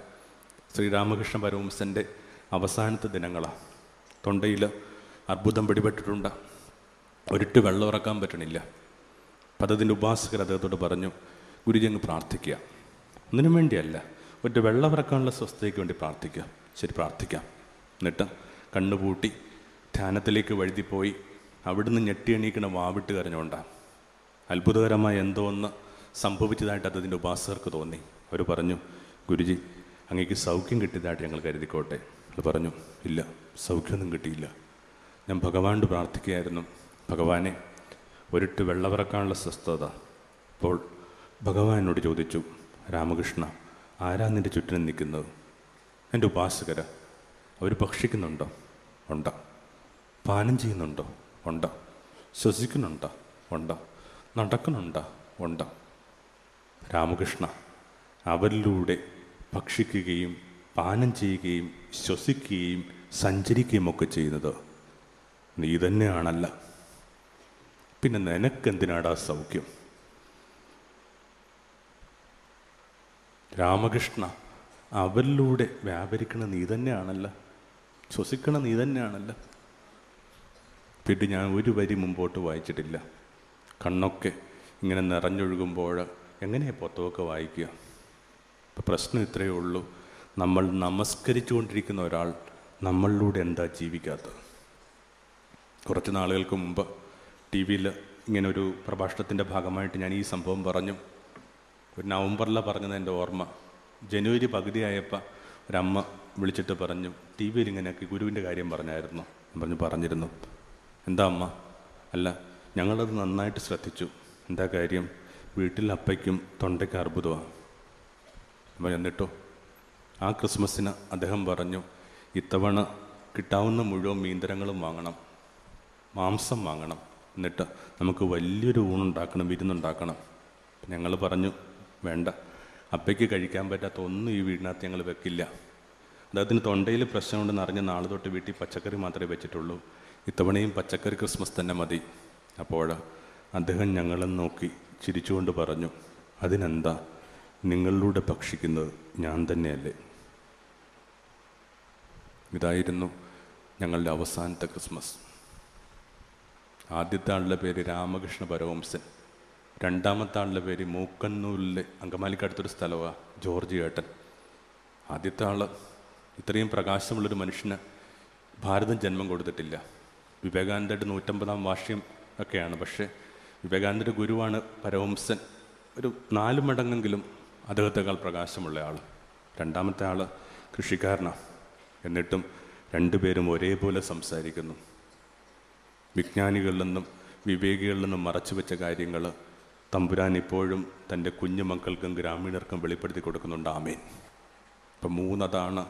ശ്രീരാമകൃഷ്ണ പരമഹംസൻ്റെ അവസാനത്തെ ദിനങ്ങളാണ്. തൊണ്ടയിൽ അർബുദം പിടിപെട്ടിട്ടുണ്ട്. ഒരിട്ട് വെള്ളം ഇറക്കാൻ പറ്റണില്ല. അപ്പം അതിൻ്റെ ഉപാസകർ അദ്ദേഹത്തോട് പറഞ്ഞു, ഗുരുജി അങ്ങ് പ്രാർത്ഥിക്കുക. ഒന്നിനും വേണ്ടിയല്ല, ഒരു വെള്ളം ഇറക്കാനുള്ള സ്വസ്ഥതയ്ക്ക് വേണ്ടി പ്രാർത്ഥിക്കുക. ശരി, പ്രാർത്ഥിക്കാം. എന്നിട്ട് കണ്ണുപൂട്ടി ധ്യാനത്തിലേക്ക് വഴുതിപ്പോയി അവിടുന്ന് ഞെട്ടി എണീക്കണ വാവിട്ട് കരഞ്ഞുകൊണ്ടാണ്. അത്ഭുതകരമായ എന്തോ ഒന്ന് സംഭവിച്ചതായിട്ട് അതിൻ്റെ ഉപാസകർക്ക് തോന്നി. അവർ പറഞ്ഞു, ഗുരുജി അങ്ങേക്ക് സൗഖ്യം കിട്ടിയതായിട്ട് ഞങ്ങൾ കരുതിക്കോട്ടെ. അത് പറഞ്ഞു, ഇല്ല, സൗഖ്യമൊന്നും കിട്ടിയില്ല. ഞാൻ ഭഗവാനോട് പ്രാർത്ഥിക്കുകയായിരുന്നു, ഭഗവാനെ ഒരിട്ട് വെള്ളമിറക്കാനുള്ള സ്വസ്ഥത. അപ്പോൾ ഭഗവാനോട് ചോദിച്ചു, രാമകൃഷ്ണ, ആരാ നിൻ്റെ ചുറ്റിനും നിൽക്കുന്നത്? എൻ്റെ ഉപാസകര. അവർ ഭക്ഷിക്കുന്നുണ്ടോ? ഉണ്ട്. പാനം ചെയ്യുന്നുണ്ടോ? ഉണ്ട്. ശ്വസിക്കുന്നുണ്ടോ? ഉണ്ട്. നടക്കുന്നുണ്ടോ? ഉണ്ട്. രാമകൃഷ്ണ, അവരിലൂടെ ഭക്ഷിക്കുകയും പാനം ചെയ്യുകയും ശ്വസിക്കുകയും സഞ്ചരിക്കുകയും ഒക്കെ ചെയ്യുന്നത് നീ തന്നെയാണല്ല. പിന്നെ നിനക്കെന്തിനാടാ സൗഖ്യം? രാമകൃഷ്ണ, അവരിലൂടെ വ്യാപരിക്കണ നീ തന്നെയാണല്ല, ശ്വസിക്കണ നീ തന്നെയാണല്ല. പിന്നെ ഞാൻ ഒരു വരി മുമ്പോട്ട് വായിച്ചിട്ടില്ല. കണ്ണൊക്കെ ഇങ്ങനെ നിറഞ്ഞൊഴുകുമ്പോൾ എങ്ങനെയാണ് പുസ്തകമൊക്കെ വായിക്കുക? ഇപ്പം പ്രശ്നം ഇത്രയേ ഉള്ളൂ, നമ്മൾ നമസ്കരിച്ചു കൊണ്ടിരിക്കുന്ന ഒരാൾ നമ്മളിലൂടെ എന്താ ജീവിക്കാത്തത്? കുറച്ച് നാളുകൾക്ക് മുമ്പ് ടി വിയിൽ ഇങ്ങനൊരു പ്രഭാഷണത്തിൻ്റെ ഭാഗമായിട്ട് ഞാൻ ഈ സംഭവം പറഞ്ഞു. ഒരു നവംബറിലാണ് പറഞ്ഞത് എൻ്റെ ഓർമ്മ. ജനുവരി പകുതിയായപ്പോൾ ഒരമ്മ വിളിച്ചിട്ട് പറഞ്ഞു, ടി വിയിൽ ഇങ്ങനെയൊക്കെ ഗുരുവിൻ്റെ കാര്യം പറഞ്ഞായിരുന്നു. പറഞ്ഞിരുന്നു. എന്താ അമ്മ? അല്ല, ഞങ്ങളത് നന്നായിട്ട് ശ്രദ്ധിച്ചു. എന്താ കാര്യം? വീട്ടിൽ അപ്പയ്ക്കും തൊണ്ടയ്ക്ക് അർബുദമാണ്. എന്നിട്ടോ ആ ക്രിസ്മസിന് അദ്ദേഹം പറഞ്ഞു, ഇത്തവണ കിട്ടാവുന്ന മുഴുവൻ മീൻതരങ്ങളും വാങ്ങണം, മാംസം വാങ്ങണം, എന്നിട്ട് നമുക്ക് വലിയൊരു ഊണുണ്ടാക്കണം, വിരുന്നുണ്ടാക്കണം. ഞങ്ങൾ പറഞ്ഞു, വേണ്ട, അപ്പയ്ക്ക് കഴിക്കാൻ പറ്റാത്ത ഒന്നും ഈ വീടിനകത്ത് ഞങ്ങൾ വെക്കില്ല. അദ്ദേഹത്തിന് തൊണ്ടയിൽ പ്രശ്നമുണ്ടെന്ന് അറിഞ്ഞ് നാളെ തൊട്ട് വീട്ടിൽ പച്ചക്കറി മാത്രമേ വെച്ചിട്ടുള്ളൂ. ഇത്തവണയും പച്ചക്കറി ക്രിസ്മസ് തന്നെ മതി. അപ്പോൾ അദ്ദേഹം ഞങ്ങളെ നോക്കി ചിരിച്ചുകൊണ്ട് പറഞ്ഞു, അതിനെന്താ, നിങ്ങളിലൂടെ ഭക്ഷിക്കുന്നത് ഞാൻ തന്നെയല്ലേ. ഇതായിരുന്നു ഞങ്ങളുടെ അവസാനത്തെ ക്രിസ്മസ്. ആദ്യത്തെ ആളുടെ പേര് രാമകൃഷ്ണ പരമഹംസൻ, രണ്ടാമത്തെ ആളുടെ പേര് മൂക്കന്നൂരിലെ അങ്കമാലിക്കടുത്തൊരു സ്ഥലമാണ് ജോർജ് ഏട്ടൻ. ആദ്യത്തെ ആൾ ഇത്രയും പ്രകാശമുള്ളൊരു മനുഷ്യന് ഭാരതം ജന്മം കൊടുത്തിട്ടില്ല. വിവേകാനന്ദയുടെ 150-ാം വാർഷികം ഒക്കെയാണ്. പക്ഷേ വിവേകാനന്ദൻ്റെ ഗുരുവാണ് പരമഹംസൻ. ഒരു 4 മടങ്ങെങ്കിലും അദ്ദേഹത്തെക്കാൾ പ്രകാശമുള്ള ആൾ. രണ്ടാമത്തെ ആൾ കൃഷിക്കാരനാണ്. എന്നിട്ടും രണ്ടുപേരും ഒരേപോലെ സംസാരിക്കുന്നു. വിജ്ഞാനികളിൽ നിന്നും വിവേകികളിൽ നിന്നും മറച്ചു വെച്ച കാര്യങ്ങൾ തമ്പുരാൻ ഇപ്പോഴും തൻ്റെ കുഞ്ഞു മക്കൾക്കും ഗ്രാമീണർക്കും വെളിപ്പെടുത്തി കൊടുക്കുന്നുണ്ട്. ആമേൻ. ഇപ്പം 3 അതാണ്.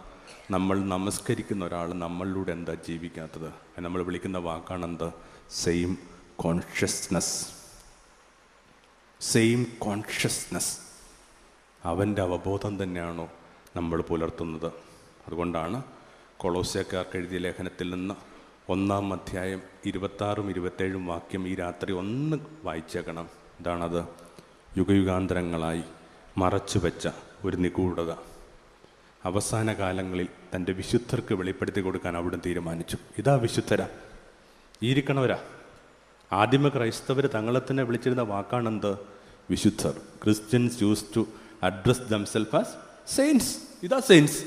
നമ്മൾ നമസ്കരിക്കുന്ന ഒരാൾ നമ്മളിലൂടെ എന്താ ജീവിക്കാത്തത്? നമ്മൾ വിളിക്കുന്ന വാക്കാണെന്ത്? Same consciousness. Same consciousness. അവൻ്റെ അവബോധം തന്നെയാണോ നമ്മൾ പുലർത്തുന്നത്? അതുകൊണ്ടാണ് കൊളോസ്യക്കാർക്ക് എഴുതിയ ലേഖനത്തിൽ നിന്ന് 1-ാം അധ്യായം 26-ഉം 27-ഉം വാക്യം ഈ രാത്രി ഒന്ന് വായിച്ചേക്കണം. ഇതാണത്. യുഗയുഗാന്തരങ്ങളായി മറച്ചു വെച്ച ഒരു നിഗൂഢത അവസാന കാലങ്ങളിൽ തൻ്റെ വിശുദ്ധർക്ക് വെളിപ്പെടുത്തി കൊടുക്കാൻ അവിടുന്ന് തീരുമാനിച്ചു. ഇതാ വിശുദ്ധരാ, ഇരിക്കണവരാ. ആദിമ ക്രൈസ്തവർ തങ്ങളെ തന്നെ വിളിച്ചിരുന്ന വാക്കാണെന്ത്? വിശുദ്ധർ. Christians use to address themselves as saints. ഇതാ സെയിൻസ്.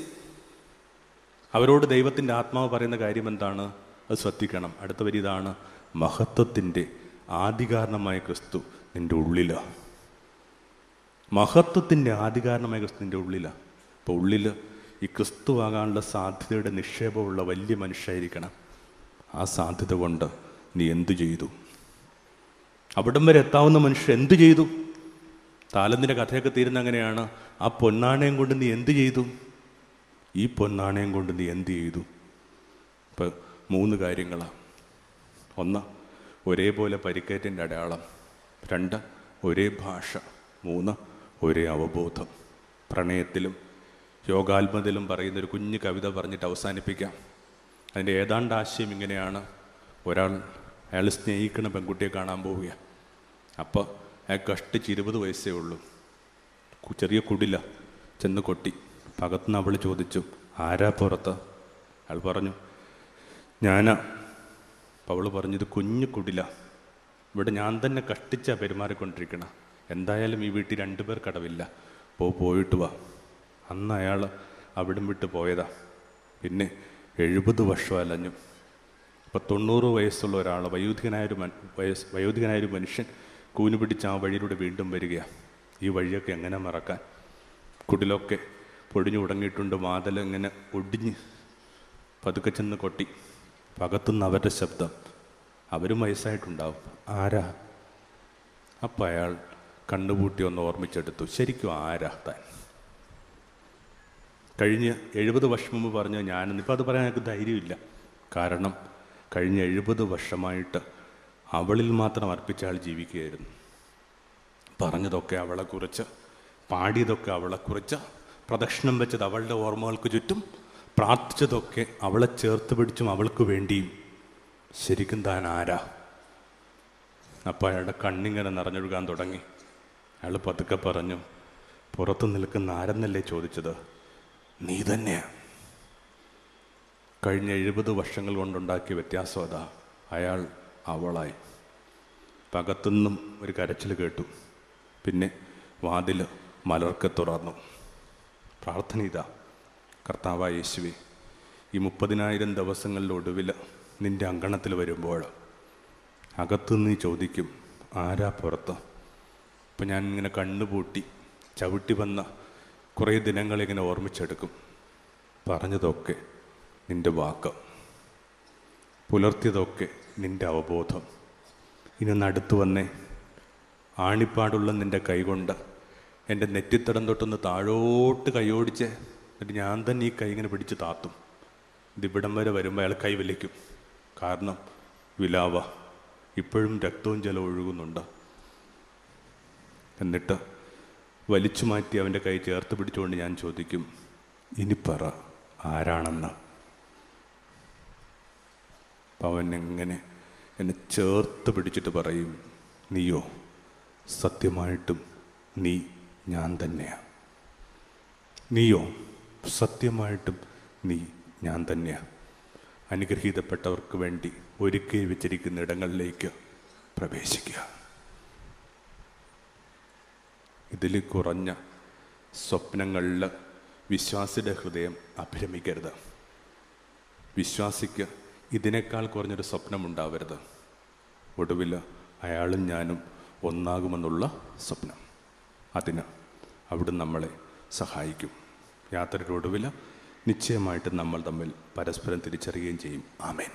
അവരോട് ദൈവത്തിൻ്റെ ആത്മാവ് പറയുന്ന കാര്യം എന്താണ്? അത് ശ്രദ്ധിക്കണം. അടുത്ത വരി ഇതാണ്, മഹത്വത്തിൻ്റെ ആദികാരണമായ ക്രിസ്തു നിൻ്റെ ഉള്ളിലാണ്. മഹത്വത്തിൻ്റെ ആദികാരണമായ ക്രിസ്തു നിൻ്റെ ഉള്ളിലാണ്. ഇപ്പോൾ ഉള്ളിൽ ഈ ക്രിസ്തു ആകാനുള്ള സാധ്യതയുടെ നിക്ഷേപമുള്ള വലിയ മനുഷ്യരായിരിക്കണം. ആ സാധ്യത കൊണ്ട് നീ എന്തു ചെയ്തു? അവിടം വരെ എത്താവുന്ന മനുഷ്യർ എന്തു ചെയ്തു? താലന്തിൻ്റെ കഥയൊക്കെ തീരുന്ന അങ്ങനെയാണ്. ആ പൊന്നാണയം കൊണ്ട് നീ എന്തു ചെയ്തു? ഈ പൊന്നാണയം കൊണ്ട് നീ എന്തു ചെയ്തു? ഇപ്പം 3 കാര്യങ്ങളാണ്. 1, ഒരേപോലെ പരിക്കേറ്റിൻ്റെ അടയാളം. 2, ഒരേ ഭാഷ. 3, ഒരേ അവബോധം. പ്രണയത്തിലും യോഗാത്മത്തിലും പറയുന്നൊരു കുഞ്ഞു കവിത പറഞ്ഞിട്ട് അവസാനിപ്പിക്കാം. അതിൻ്റെ ഏതാണ്ട് ആശയം ഇങ്ങനെയാണ്. അയാൾ സ്നേഹിക്കുന്ന പെൺകുട്ടിയെ കാണാൻ പോവുക. അപ്പോൾ അയാൾ കഷ്ടിച്ച് 20 വയസ്സേ ഉള്ളൂ. ചെറിയ കുടില ചെന്ന് കൊട്ടി. അകത്തുനിന്ന് അവൾ ചോദിച്ചു, ആരാ പുറത്ത്? അയാൾ പറഞ്ഞു, ഞാനാ. അപ്പോൾ അവൾ പറഞ്ഞു, ഇത് കുഞ്ഞു കുടില, ഇവിടെ ഞാൻ തന്നെ കഷ്ടിച്ചാണ് പെരുമാറിക്കൊണ്ടിരിക്കണം. എന്തായാലും ഈ വീട്ടിൽ 2 പേർ കടവില്ല, പോയിട്ട് വാ. അന്ന് അയാൾ അവിടം വിട്ട് പോയതാ. പിന്നെ 70 വർഷം അലഞ്ഞു. ഇപ്പോൾ 90 വയസ്സുള്ള ഒരാൾ, വയോധികനായൊരു മനുഷ്യൻ കൂന് പിടിച്ച് ആ വഴിയിലൂടെ വീണ്ടും വരികയാണ്. ഈ വഴിയൊക്കെ എങ്ങനെ മറക്കാൻ? കുടിലൊക്കെ പൊടിഞ്ഞു ഉടങ്ങിയിട്ടുണ്ട്. വാതിൽ ഇങ്ങനെ ഒടിഞ്ഞ് പതുക്കെ ചെന്ന് കൊട്ടി. പകത്തുനിന്ന് അവരുടെ ശബ്ദം. അവരും വയസ്സായിട്ടുണ്ടാവും. ആരാ? അപ്പം അയാൾ കണ്ണുപൂട്ടി ഒന്ന് ഓർമ്മിച്ചെടുത്തു. ശരിക്കും ആരാ താൻ? കഴിഞ്ഞ് 70 വർഷം മുമ്പ് പറഞ്ഞു ഞാനെന്ന്. ഇപ്പം അത് പറയാൻ എനിക്ക് ധൈര്യമില്ല. കാരണം കഴിഞ്ഞ 70 വർഷമായിട്ട് അവളിൽ മാത്രം അർപ്പിച്ച ആൾ ജീവിക്കുകയായിരുന്നു. പറഞ്ഞതൊക്കെ അവളെക്കുറിച്ച്, പാടിയതൊക്കെ അവളെക്കുറിച്ച്, പ്രദക്ഷിണം വെച്ചത് അവളുടെ ഓർമ്മകൾക്ക് ചുറ്റും, പ്രാർത്ഥിച്ചതൊക്കെ അവളെ ചേർത്ത് പിടിച്ചും അവൾക്ക് വേണ്ടിയും. ശരിക്കും താൻ ആരാ? അപ്പോൾ അയാളുടെ കണ്ണിങ്ങനെ നിറഞ്ഞൊഴുകാൻ തുടങ്ങി. അയാൾ പതുക്കെ പറഞ്ഞു, പുറത്ത് നിൽക്കുന്ന ആരെന്നല്ലേ ചോദിച്ചത്? നീ തന്നെയാ. കഴിഞ്ഞ 70 വർഷങ്ങൾ കൊണ്ടുണ്ടാക്കിയ വ്യത്യാസം അതാ. അയാൾ അവളായി. പകത്തുനിന്നും ഒരു കരച്ചിൽ കേട്ടു. പിന്നെ വാതിൽ മലർക്കെ തുറന്നു. പ്രാർത്ഥന ഇതാ, കർത്താവായ യേശുവേ, ഈ 30,000 ദിവസങ്ങളുടെ ഒടുവിൽ നിൻ്റെ അങ്കണത്തിൽ വരുമ്പോൾ അകത്തുനിന്ന് നീ ചോദിക്കും, ആരാ പുറത്ത്? അപ്പം ഞാൻ ഇങ്ങനെ കണ്ണുപൂട്ടി ചവിട്ടി വന്ന കുറേ ദിനങ്ങളിങ്ങനെ ഓർമ്മിച്ചെടുക്കും. പറഞ്ഞതൊക്കെ നിൻ്റെ വാക്ക്, പുലർത്തിയതൊക്കെ നിൻ്റെ അവബോധം. ഇനി ഒന്ന് അടുത്ത് വന്നേ, ആണിപ്പാടുള്ള നിൻ്റെ കൈകൊണ്ട് എൻ്റെ നെറ്റിത്തടം തൊട്ടൊന്ന് താഴോട്ട് കൈയോടിച്ച്, എന്നിട്ട് ഞാൻ തന്നെ ഈ കൈ ഇങ്ങനെ പിടിച്ച് താത്തും. ഇതിവിടം വരെ വരുമ്പോൾ അയാൾ കൈ വലിക്കും. കാരണം വിലാവ, ഇപ്പോഴും രക്തവും ജലവും ഒഴുകുന്നുണ്ട്. എന്നിട്ട് വലിച്ചു മാറ്റി അവൻ്റെ കൈ ചേർത്ത് പിടിച്ചുകൊണ്ട് ഞാൻ ചോദിക്കും, ഇനി പറ ആരാണെന്ന്. അപ്പം അവൻ എങ്ങനെ എന്നെ ചേർത്ത് പിടിച്ചിട്ട് പറയും, നീയോ സത്യമായിട്ടും നീ ഞാൻ തന്നെയാണ്. നീയോ സത്യമായിട്ടും നീ ഞാൻ തന്നെയാണ്. അനുഗ്രഹീതപ്പെട്ടവർക്ക് വേണ്ടി ഒരുക്കി വെച്ചിരിക്കുന്ന ഇടങ്ങളിലേക്ക് പ്രവേശിക്കുക. ഇതിൽ കുറഞ്ഞ സ്വപ്നങ്ങളിൽ വിശ്വാസിയുടെ ഹൃദയം അഭിരമിക്കരുത്. വിശ്വാസിക്ക് ഇതിനേക്കാൾ കുറഞ്ഞൊരു സ്വപ്നമുണ്ടാവരുത്. ഒടുവിൽ അയാളും ഞാനും ഒന്നാകുമെന്നുള്ള സ്വപ്നം. അതിന് അവിടുന്ന് നമ്മളെ സഹായിക്കും. യാത്രയുടെ ഒടുവിൽ നിശ്ചയമായിട്ട് നമ്മൾ തമ്മിൽ പരസ്പരം തിരിച്ചറിയുകയും ചെയ്യും. ആമേൻ.